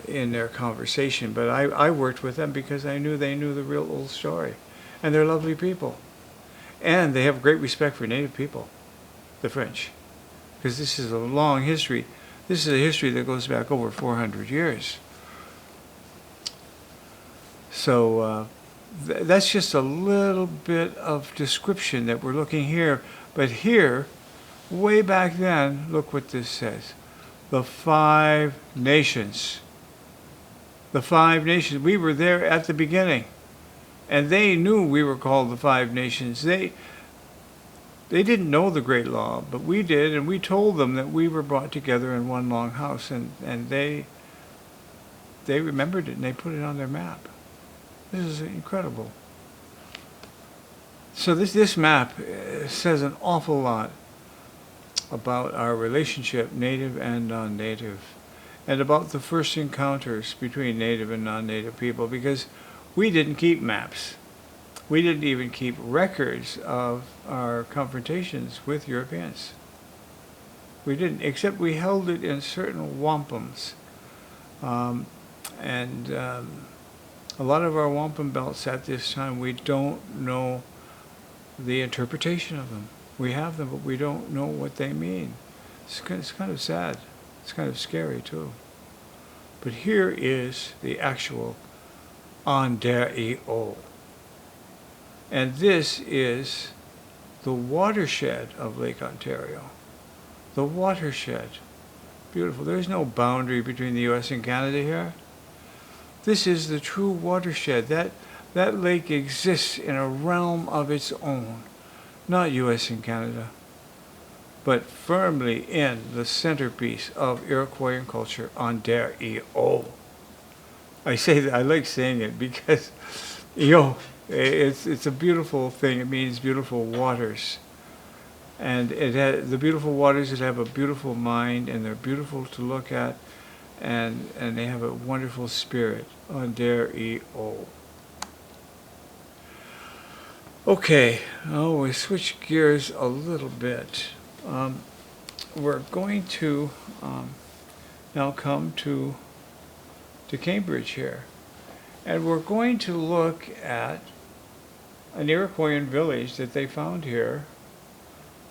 in their conversation, but I worked with them because I knew they knew the real old story. And they're lovely people. And they have great respect for Native people, the French, because this is a long history. This is a history that goes back over 400 years. So that's just a little bit of description that we're looking here. But here, way back then, look what this says. The 5 nations. The 5 nations. We were there at the beginning. And they knew we were called the 5 nations. They didn't know the Great Law, but we did, and we told them that we were brought together in one Longhouse, and they remembered it, and they put it on their map. This is incredible. So this map says an awful lot about our relationship, native and non-native, and about the first encounters between native and non-native people, because we didn't keep maps. We didn't even keep records of our confrontations with Europeans. We didn't, except we held it in certain wampums. A lot of our wampum belts at this time, we don't know the interpretation of them. We have them, but we don't know what they mean. It's kind of sad. It's kind of scary, too. But here is the actual on der E.O. And this is the watershed of Lake Ontario. The watershed. Beautiful. There's no boundary between the U.S. and Canada here. This is the true watershed. That lake exists in a realm of its own. Not U.S. and Canada, but firmly in the centerpiece of Iroquoian culture on der E.O. I say that, I like saying it because, it's a beautiful thing. It means beautiful waters. And the beautiful waters that have a beautiful mind, and they're beautiful to look at, and they have a wonderful spirit on der E.O. Okay, we switch gears a little bit. We're going to now come to Cambridge here. And we're going to look at an Iroquoian village that they found here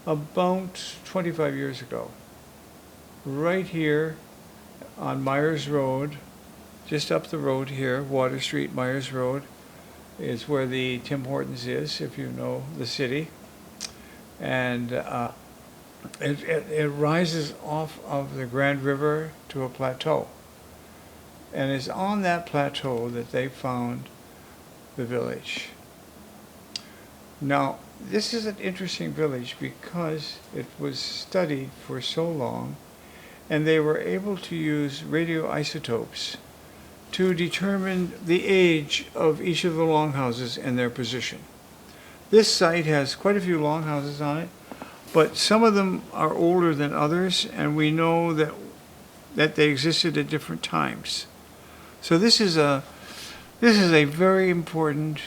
about 25 years ago. Right here on Myers Road, just up the road here, Water Street, Myers Road, is where the Tim Hortons is, if you know the city. And it rises off of the Grand River to a plateau. And it's on that plateau that they found the village. Now, this is an interesting village because it was studied for so long, and they were able to use radioisotopes to determine the age of each of the longhouses and their position. This site has quite a few longhouses on it, but some of them are older than others, and we know that they existed at different times. So this is a very important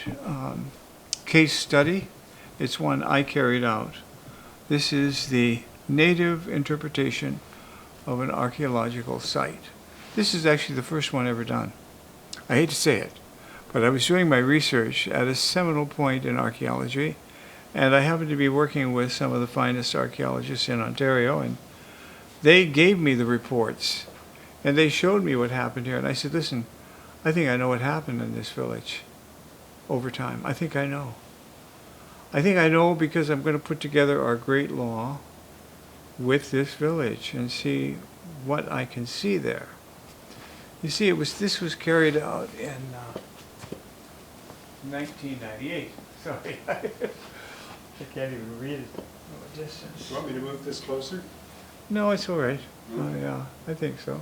case study. It's one I carried out. This is the native interpretation of an archaeological site. This is actually the first one ever done. I hate to say it, but I was doing my research at a seminal point in archaeology, and I happened to be working with some of the finest archaeologists in Ontario, and they gave me the reports, and they showed me what happened here. And I said, listen, I think I know what happened in this village over time. I think I know. I think I know because I'm going to put together our great law with this village and see what I can see there. You see, this was carried out in 1998. Sorry, I can't even read it from a distance. Do you want me to move this closer? No, it's all right. Okay. Yeah, I think so.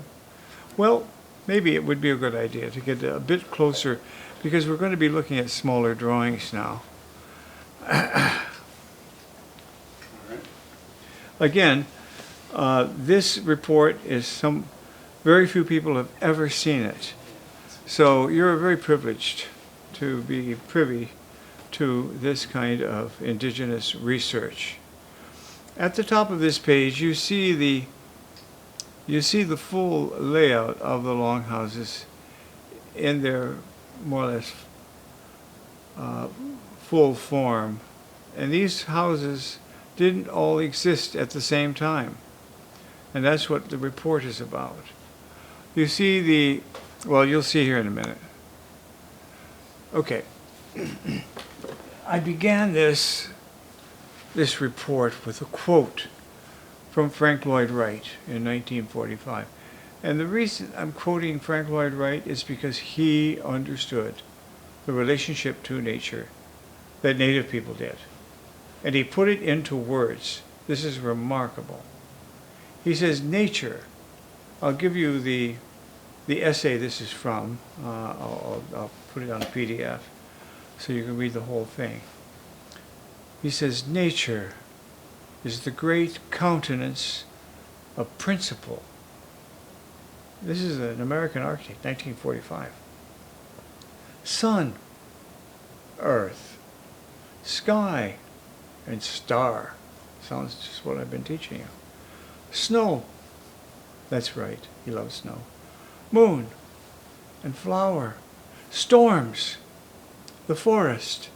Well, maybe it would be a good idea to get a bit closer, because we're going to be looking at smaller drawings now. All right. Again, this report is very few people have ever seen it. So you're very privileged to be privy to this kind of indigenous research. at the top of this page, you see the full layout of the longhouses in their more or less full form. And these houses didn't all exist at the same time. And that's what the report is about. You see well, you'll see here in a minute. Okay. I began this report with a quote from Frank Lloyd Wright in 1945. And the reason I'm quoting Frank Lloyd Wright is because he understood the relationship to nature that Native people did. And he put it into words. This is remarkable. He says, nature, I'll give you the essay this is from. I'll put it on a PDF so you can read the whole thing. He says, nature is the great countenance of principle. This is an American architect, 1945. Sun, earth, sky, and star. Sounds just what I've been teaching you. Snow. That's right, he loves snow. Moon and flower. Storms, the forest,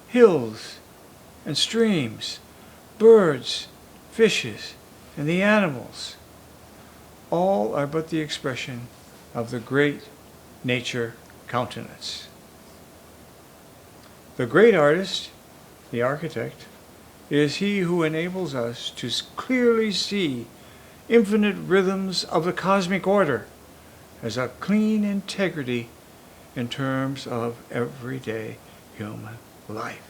hills and streams, birds, fishes, and the animals. All are but the expression of the great nature countenance. The great artist, the architect, is he who enables us to clearly see infinite rhythms of the cosmic order as a clean integrity in terms of everyday human life.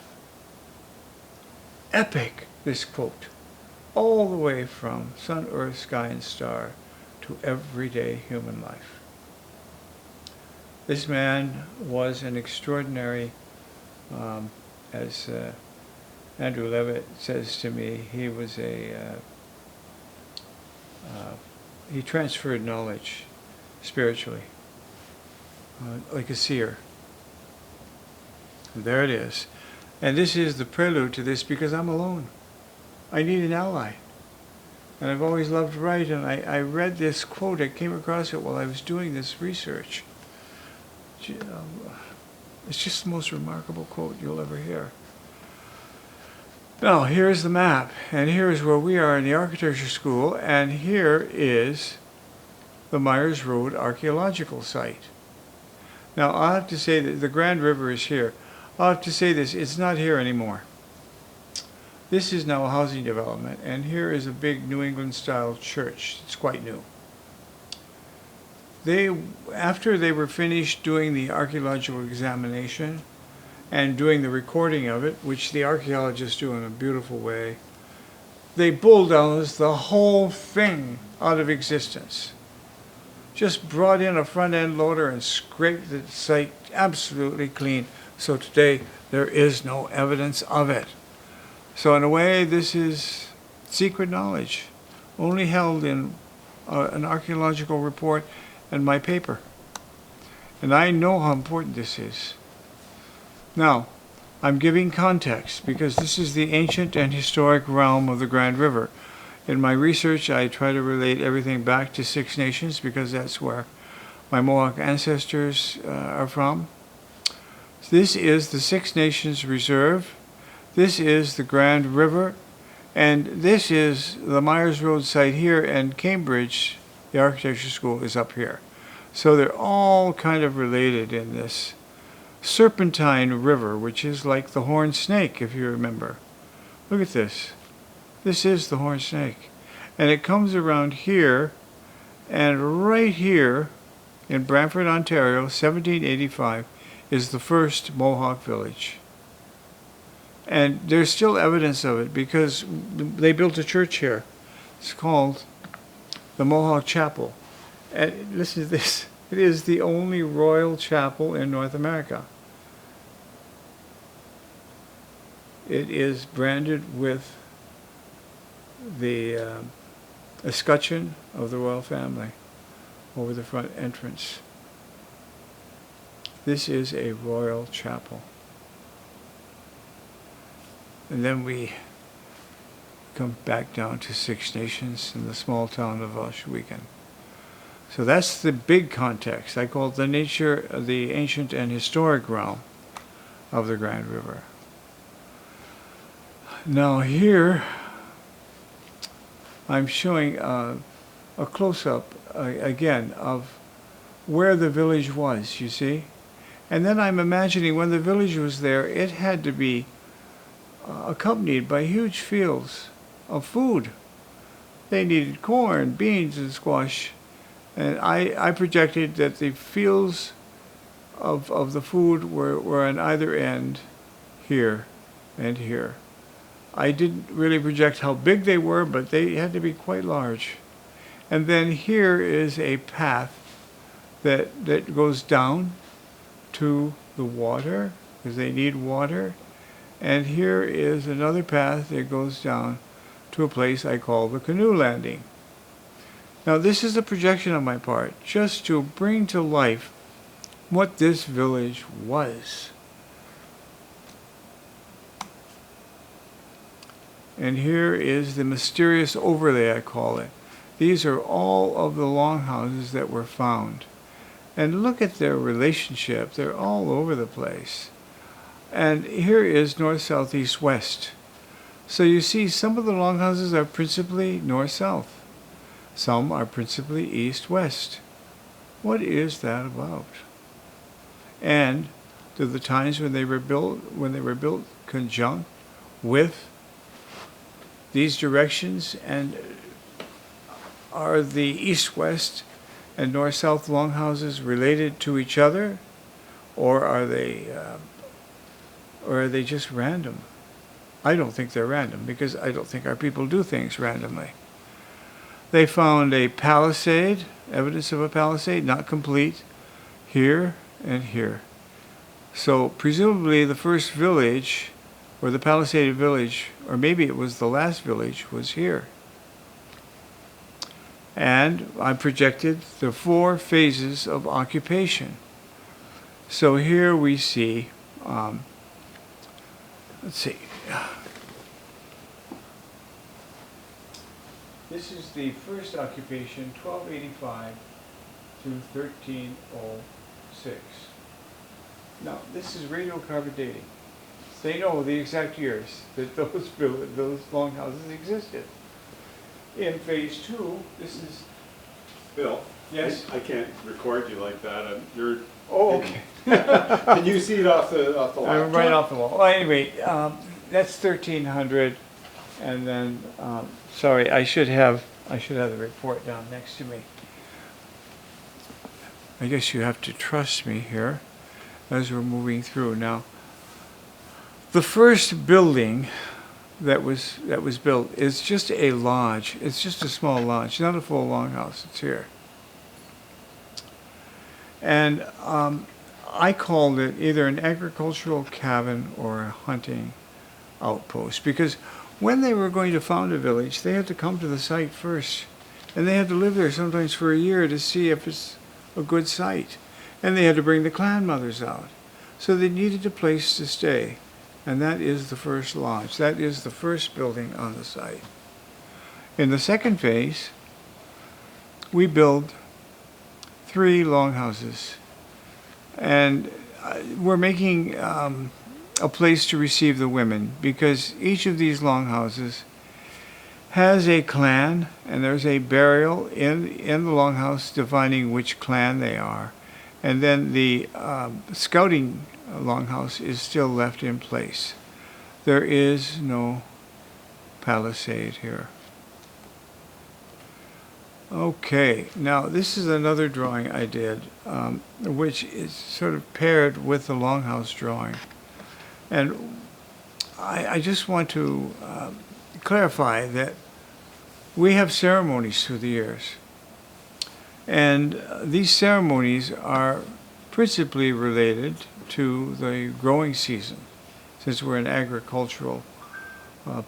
Epic, this quote, all the way from sun, earth, sky, and star to everyday human life. This man was an extraordinary, as Andrew Levitt says to me, he was he transferred knowledge spiritually, like a seer. And there it is. And this is the prelude to this because I'm alone. I need an ally. And I've always loved Wright, and I read this quote. I came across it while I was doing this research. It's just the most remarkable quote you'll ever hear. Now, here's the map, and here's where we are in the architecture school, and here is the Myers Road archaeological site. Now, I'll have to say that the Grand River is here. I'll have to say this, it's not here anymore. This is now a housing development, and here is a big New England-style church. It's quite new. After they were finished doing the archaeological examination and doing the recording of it, which the archaeologists do in a beautiful way, they bulldozed the whole thing out of existence. Just brought in a front-end loader and scraped the site absolutely clean. So today, there is no evidence of it. So in a way, this is secret knowledge, only held in an archaeological report and my paper. And I know how important this is. Now, I'm giving context because this is the ancient and historic realm of the Grand River. In my research, I try to relate everything back to Six Nations because that's where my Mohawk ancestors are from. This is the Six Nations Reserve. This is the Grand River. And this is the Myers Road site here, and Cambridge, the architecture school, is up here. So they're all kind of related in this serpentine river, which is like the Horned Snake, if you remember. Look at this. This is the Horned Snake. And it comes around here, and right here in Brantford, Ontario, 1785, is the first Mohawk village. And there's still evidence of it because they built a church here. It's called the Mohawk Chapel. And listen to this. It is the only royal chapel in North America. It is branded with the escutcheon of the royal family over the front entrance. This is a royal chapel. And then come back down to Six Nations in the small town of Ohsweken. So that's the big context. I call it the nature of the ancient and historic realm of the Grand River. Now here, I'm showing a close-up, again, of where the village was, you see? And then I'm imagining when the village was there, it had to be accompanied by huge fields of food. They needed corn, beans, and squash. And I projected that the fields of the food were on either end, here and here. I didn't really project how big they were, but they had to be quite large. And then here is a path that goes down to the water, because they need water. And here is another path that goes down to a place I call the canoe landing. Now this is a projection on my part, just to bring to life what this village was. And here is the mysterious overlay, I call it. These are all of the longhouses that were found. And look at their relationship. They're all over the place. And here is north, south, east, west. So you see, some of the longhouses are principally north-south. Some are principally east-west. What is that about? And do the times when they were built conjunct with these directions, and are the east-west and north-south longhouses related to each other, or are they just random? I don't think they're random, because I don't think our people do things randomly. They found a palisade, evidence of a palisade, not complete, here and here. So presumably the first village, or the palisaded village, or maybe it was the last village, was here. And I projected the 4 phases of occupation. So here we see, let's see. This is the first occupation, 1285 to 1306. Now, this is radiocarbon dating. They know the exact years that those longhouses existed. In phase 2, this is... Bill? Yes? I can't record you like that. You're... Oh, okay. Can you see it off the laptop? I'm right off the wall. Well, anyway, that's 1300, and then, sorry, I should have the report down next to me. I guess you have to trust me here as we're moving through. Now, the first building that was built is just a lodge. It's just a small lodge, not a full longhouse. It's here. And I called it either an agricultural cabin or a hunting outpost, because when they were going to found a village, they had to come to the site first, and they had to live there sometimes for a year to see if it's a good site, and they had to bring the clan mothers out. So they needed a place to stay, and that is the first lodge. That is the first building on the site. In the second phase, we build 3 longhouses, and we're making a place to receive the women, because each of these longhouses has a clan, and there's a burial in the longhouse defining which clan they are, and then the scouting longhouse is still left in place. There is no palisade here. Okay, now this is another drawing I did, which is sort of paired with the longhouse drawing. And I just want to clarify that we have ceremonies through the years. And these ceremonies are principally related to the growing season, since we're an agricultural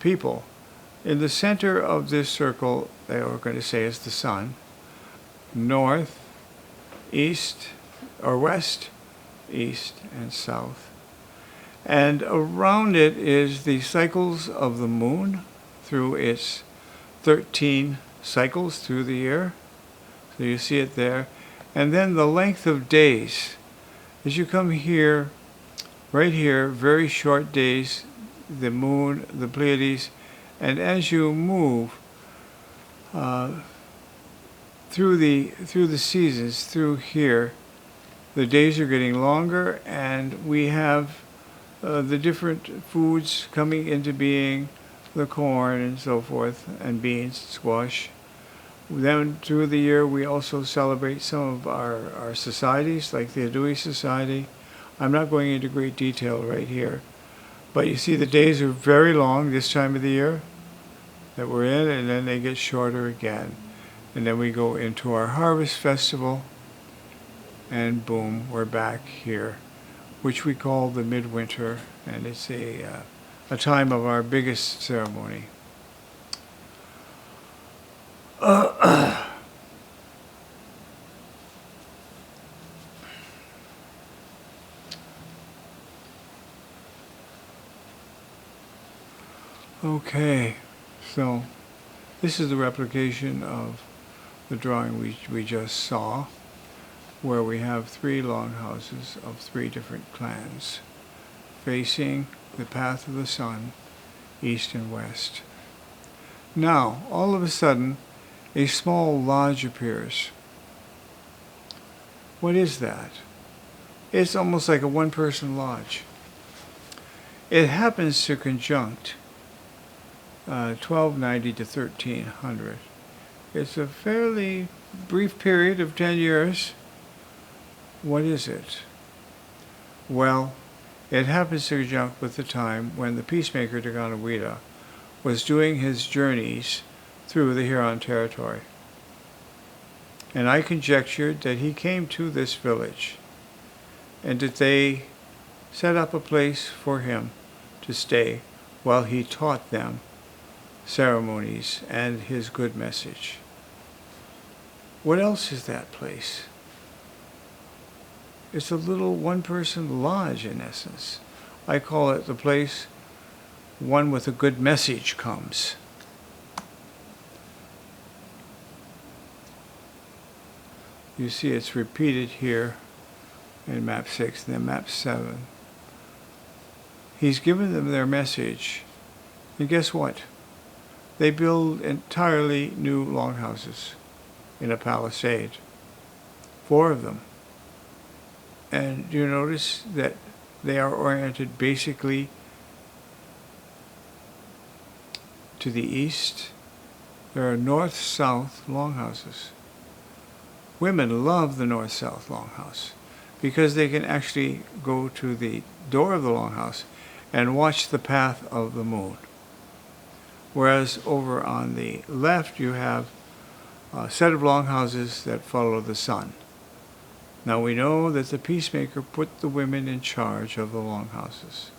people. In the center of this circle, they are going to say is the sun. North, east, or west, east, and south. And around it is the cycles of the moon through its 13 cycles through the year. So you see it there. And then the length of days. As you come here, right here, very short days, the moon, the Pleiades, and as you move through the seasons, through here, the days are getting longer, and we have the different foods coming into being, the corn and so forth, and beans, squash. Then through the year, we also celebrate some of our societies, like the Adui Society. I'm not going into great detail right here, but you see the days are very long this time of the year that we're in, and then they get shorter again. And then we go into our harvest festival, and boom, we're back here, which we call the midwinter, and it's a time of our biggest ceremony. Okay, so this is the replication of the drawing we just saw, where we have 3 longhouses of 3 different clans facing the path of the sun, east and west. Now, all of a sudden, a small lodge appears. What is that? It's almost like a one-person lodge. It happens to conjunct 1290 to 1300. It's a fairly brief period of 10 years. What is it? Well, it happens to conjunct with the time when the peacemaker Daganawida was doing his journeys through the Huron territory. And I conjectured that he came to this village and that they set up a place for him to stay while he taught them ceremonies and his good message. What else is that place? It's a little one-person lodge, in essence. I call it the place one with a good message comes. You see it's repeated here in map 6 and then map 7. He's given them their message, and guess what? They build entirely new longhouses in a palisade. 4 of them. And you notice that they are oriented basically to the east. There are north-south longhouses. Women love the north-south longhouse because they can actually go to the door of the longhouse and watch the path of the moon. Whereas over on the left you have a set of longhouses that follow the sun. Now we know that the peacemaker put the women in charge of the longhouses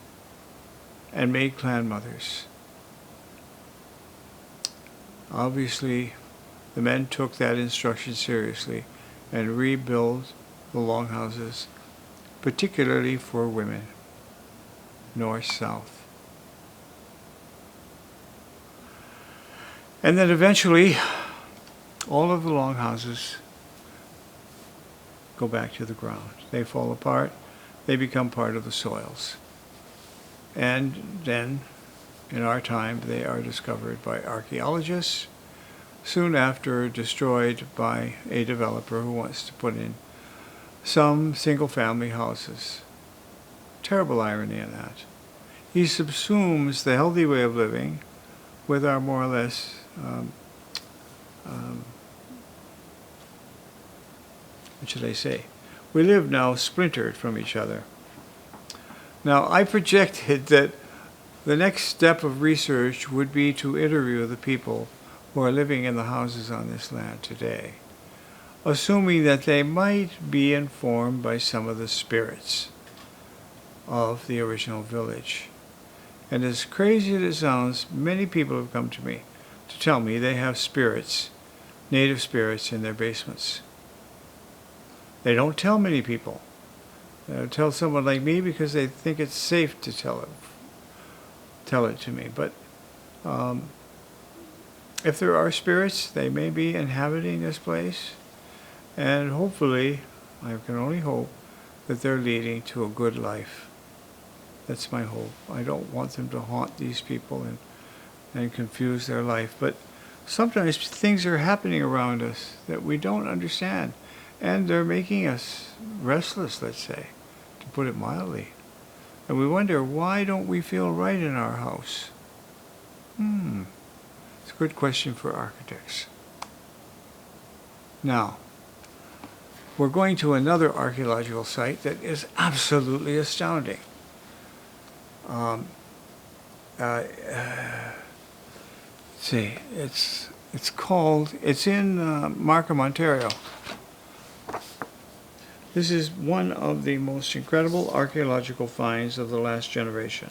and made clan mothers. Obviously, the men took that instruction seriously and rebuilt the longhouses, particularly for women, north-south. And then eventually, all of the longhouses go back to the ground. They fall apart. They become part of the soils. And then, in our time, they are discovered by archaeologists, soon after destroyed by a developer who wants to put in some single-family houses. Terrible irony in that. He subsumes the healthy way of living with our more or less what should I say? We live now splintered from each other. Now, I projected that the next step of research would be to interview the people who are living in the houses on this land today, assuming that they might be informed by some of the spirits of the original village. And as crazy as it sounds, many people have come to me to tell me they have spirits, native spirits, in their basements. They don't tell many people. They'll tell someone like me because they think it's safe to tell it to me. But if there are spirits, they may be inhabiting this place, and hopefully, I can only hope, that they're leading to a good life. That's my hope. I don't want them to haunt these people and confuse their life. But sometimes things are happening around us that we don't understand, and they're making us restless, let's say, to put it mildly. And we wonder, why don't we feel right in our house? It's a good question for architects. Now, we're going to another archaeological site that is absolutely astounding. Let's see, it's in Markham, Ontario. This is one of the most incredible archaeological finds of the last generation,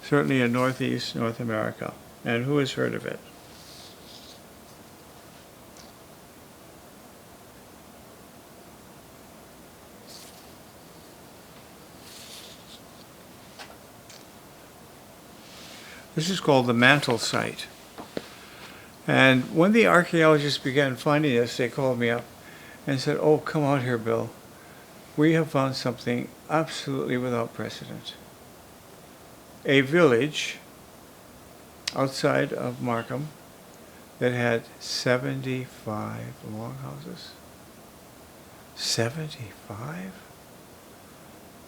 certainly in Northeast North America. And who has heard of it? This is called the Mantle Site. And when the archaeologists began finding this, they called me up and said, "Oh, come out here, Bill. We have found something absolutely without precedent. A village outside of Markham that had 75 longhouses. 75?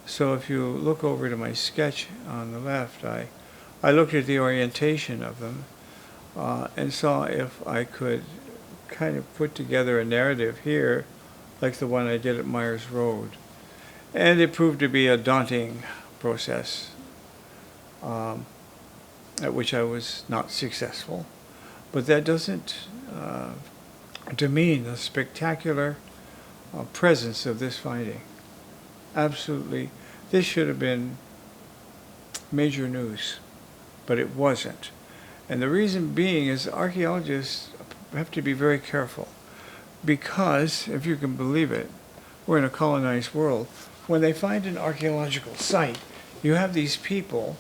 So if you look over to my sketch on the left, I looked at the orientation of them and saw if I could kind of put together a narrative here, like the one I did at Myers Road. And it proved to be a daunting process, at which I was not successful. But that doesn't demean the spectacular presence of this finding. Absolutely, this should have been major news, but it wasn't. And the reason being is archaeologists have to be very careful, because, if you can believe it, we're in a colonized world. When they find an archaeological site, you have these people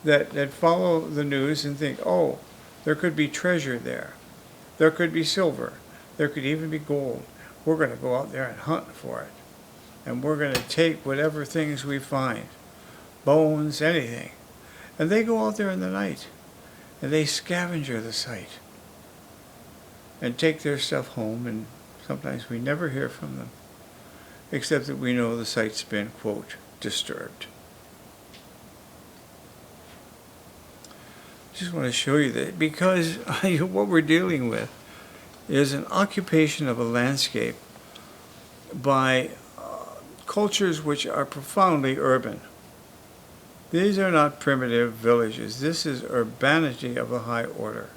that follow the news and think, oh, there could be treasure there. There could be silver. There could even be gold. We're going to go out there and hunt for it. And we're going to take whatever things we find, bones, anything. And they go out there in the night, and they scavenger the site and take their stuff home, and sometimes we never hear from them, except that we know the site's been, quote, disturbed. Just want to show you that, because what we're dealing with is an occupation of a landscape by cultures which are profoundly urban. These are not primitive villages. This is urbanity of a high order.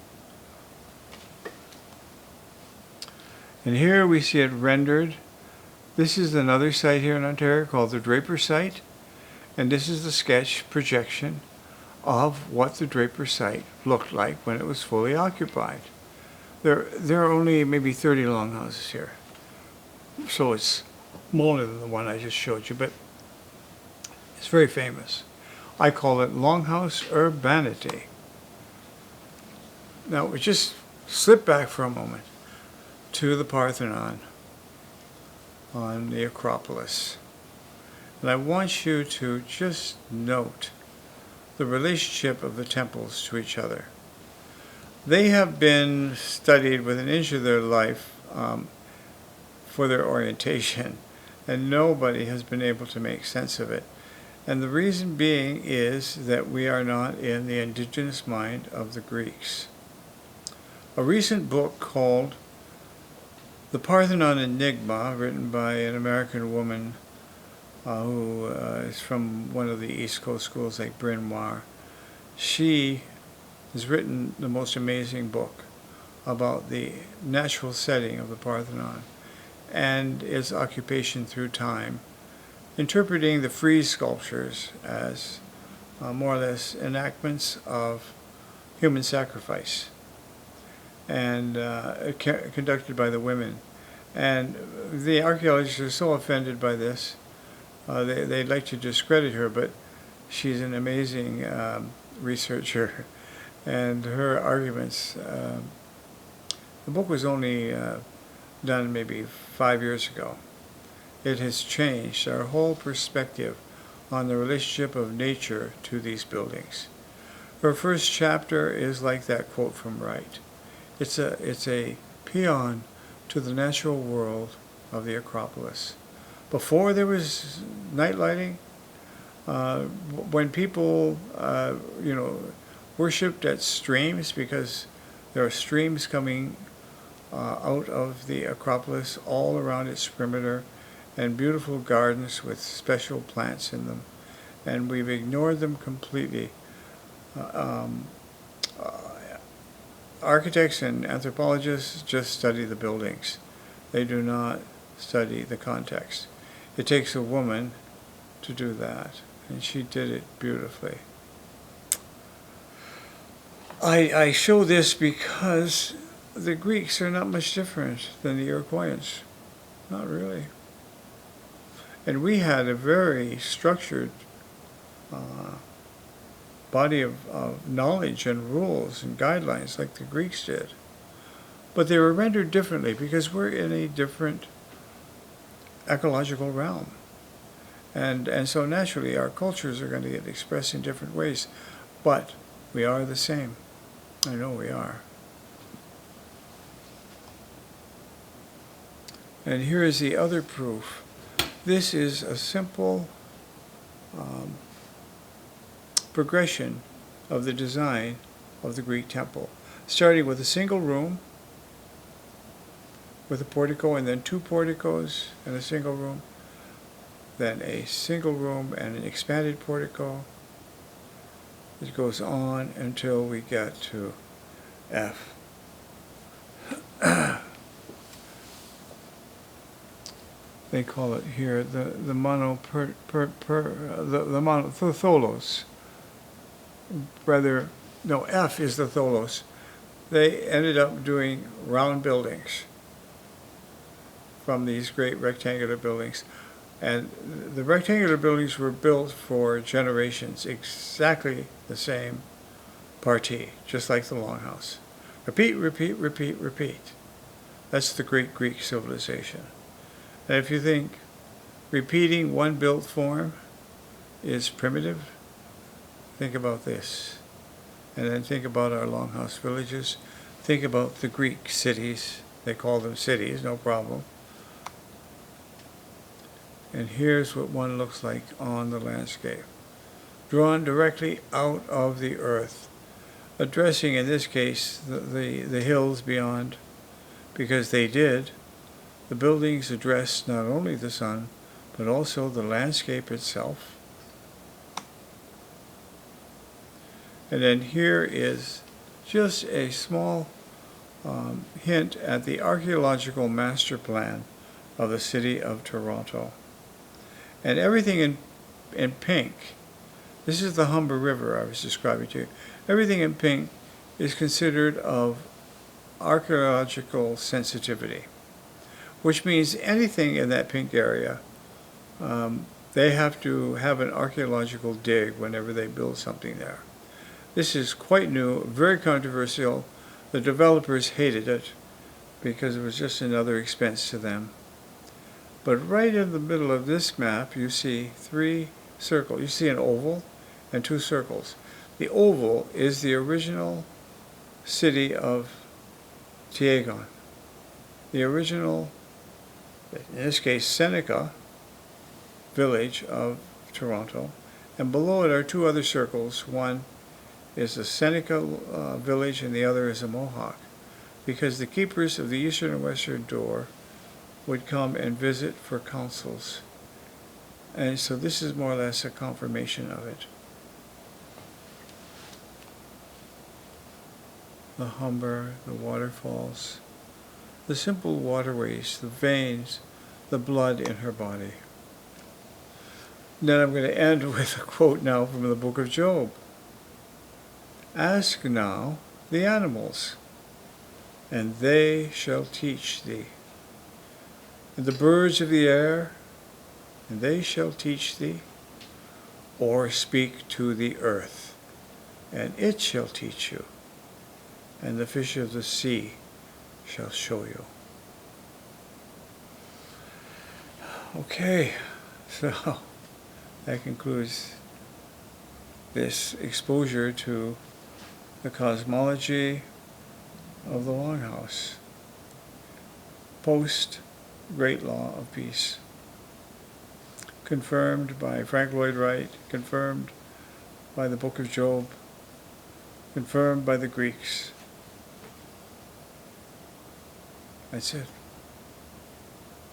And here we see it rendered. This is another site here in Ontario called the Draper site. And this is the sketch projection of what the Draper site looked like when it was fully occupied. There are only maybe 30 longhouses here. So it's smaller than the one I just showed you, but it's very famous. I call it Longhouse urbanity. Now, we just slip back for a moment to the Parthenon on the Acropolis. And I want you to just note the relationship of the temples to each other. They have been studied with an inch of their life for their orientation, and nobody has been able to make sense of it. And the reason being is that we are not in the indigenous mind of the Greeks. A recent book called The Parthenon Enigma, written by an American woman who is from one of the East Coast schools like Bryn Mawr. She has written the most amazing book about the natural setting of the Parthenon and its occupation through time, interpreting the frieze sculptures as more or less enactments of human sacrifice, and conducted by the women. And the archaeologists are so offended by this, they'd like to discredit her, but she's an amazing researcher and her arguments. The book was only done maybe 5 years ago. It has changed our whole perspective on the relationship of nature to these buildings. Her first chapter is like that quote from Wright. It's a paean to the natural world of the Acropolis. Before there was night lighting, when people, worshipped at streams, because there are streams coming out of the Acropolis all around its perimeter, and beautiful gardens with special plants in them, and we've ignored them completely. Architects and anthropologists just study the buildings. They do not study the context. It takes a woman to do that, and she did it beautifully. I show this because the Greeks are not much different than the Iroquoians. Not really. And we had a very structured body of knowledge and rules and guidelines like the Greeks did. But they were rendered differently because we're in a different ecological realm. And so naturally our cultures are going to get expressed in different ways. But we are the same. I know we are. And here is the other proof. This is a simple progression of the design of the Greek temple, starting with a single room with a portico, and then two porticos and a single room, then a single room and an expanded portico. It goes on until we get to F. They call it here the tholos. Rather, no, F is the tholos. They ended up doing round buildings from these great rectangular buildings. And the rectangular buildings were built for generations, exactly the same partie, just like the Longhouse. Repeat, repeat, repeat, repeat. That's the great Greek civilization. And if you think repeating one built form is primitive, think about this. And then think about our Longhouse villages. Think about the Greek cities. They call them cities, no problem. And here's what one looks like on the landscape, drawn directly out of the earth, addressing in this case the hills beyond, because they did. The buildings addressed not only the sun, but also the landscape itself. And then here is just a small hint at the archaeological master plan of the city of Toronto. And everything in pink, this is the Humber River I was describing to you. Everything in pink is considered of archaeological sensitivity, which means anything in that pink area, they have to have an archaeological dig whenever they build something there. This is quite new, very controversial. The developers hated it because it was just another expense to them. But right in the middle of this map, you see three circles. You see an oval and two circles. The oval is the original city of Tiegon. The original, in this case, Seneca village of Toronto. And below it are two other circles. One is the Seneca village and the other is a Mohawk, because the keepers of the eastern and western door would come and visit for councils. And so this is more or less a confirmation of it. The Humber, the waterfalls, the simple waterways, the veins, the blood in her body. And then I'm going to end with a quote now from the book of Job. Ask now the animals, and they shall teach thee. And the birds of the air, and they shall teach thee, or speak to the earth, and it shall teach you. and the fish of the sea shall show you. Okay, so that concludes this exposure to the cosmology of the Longhouse, post Great Law of Peace, confirmed by Frank Lloyd Wright, confirmed by the Book of Job, confirmed by the Greeks. That's it.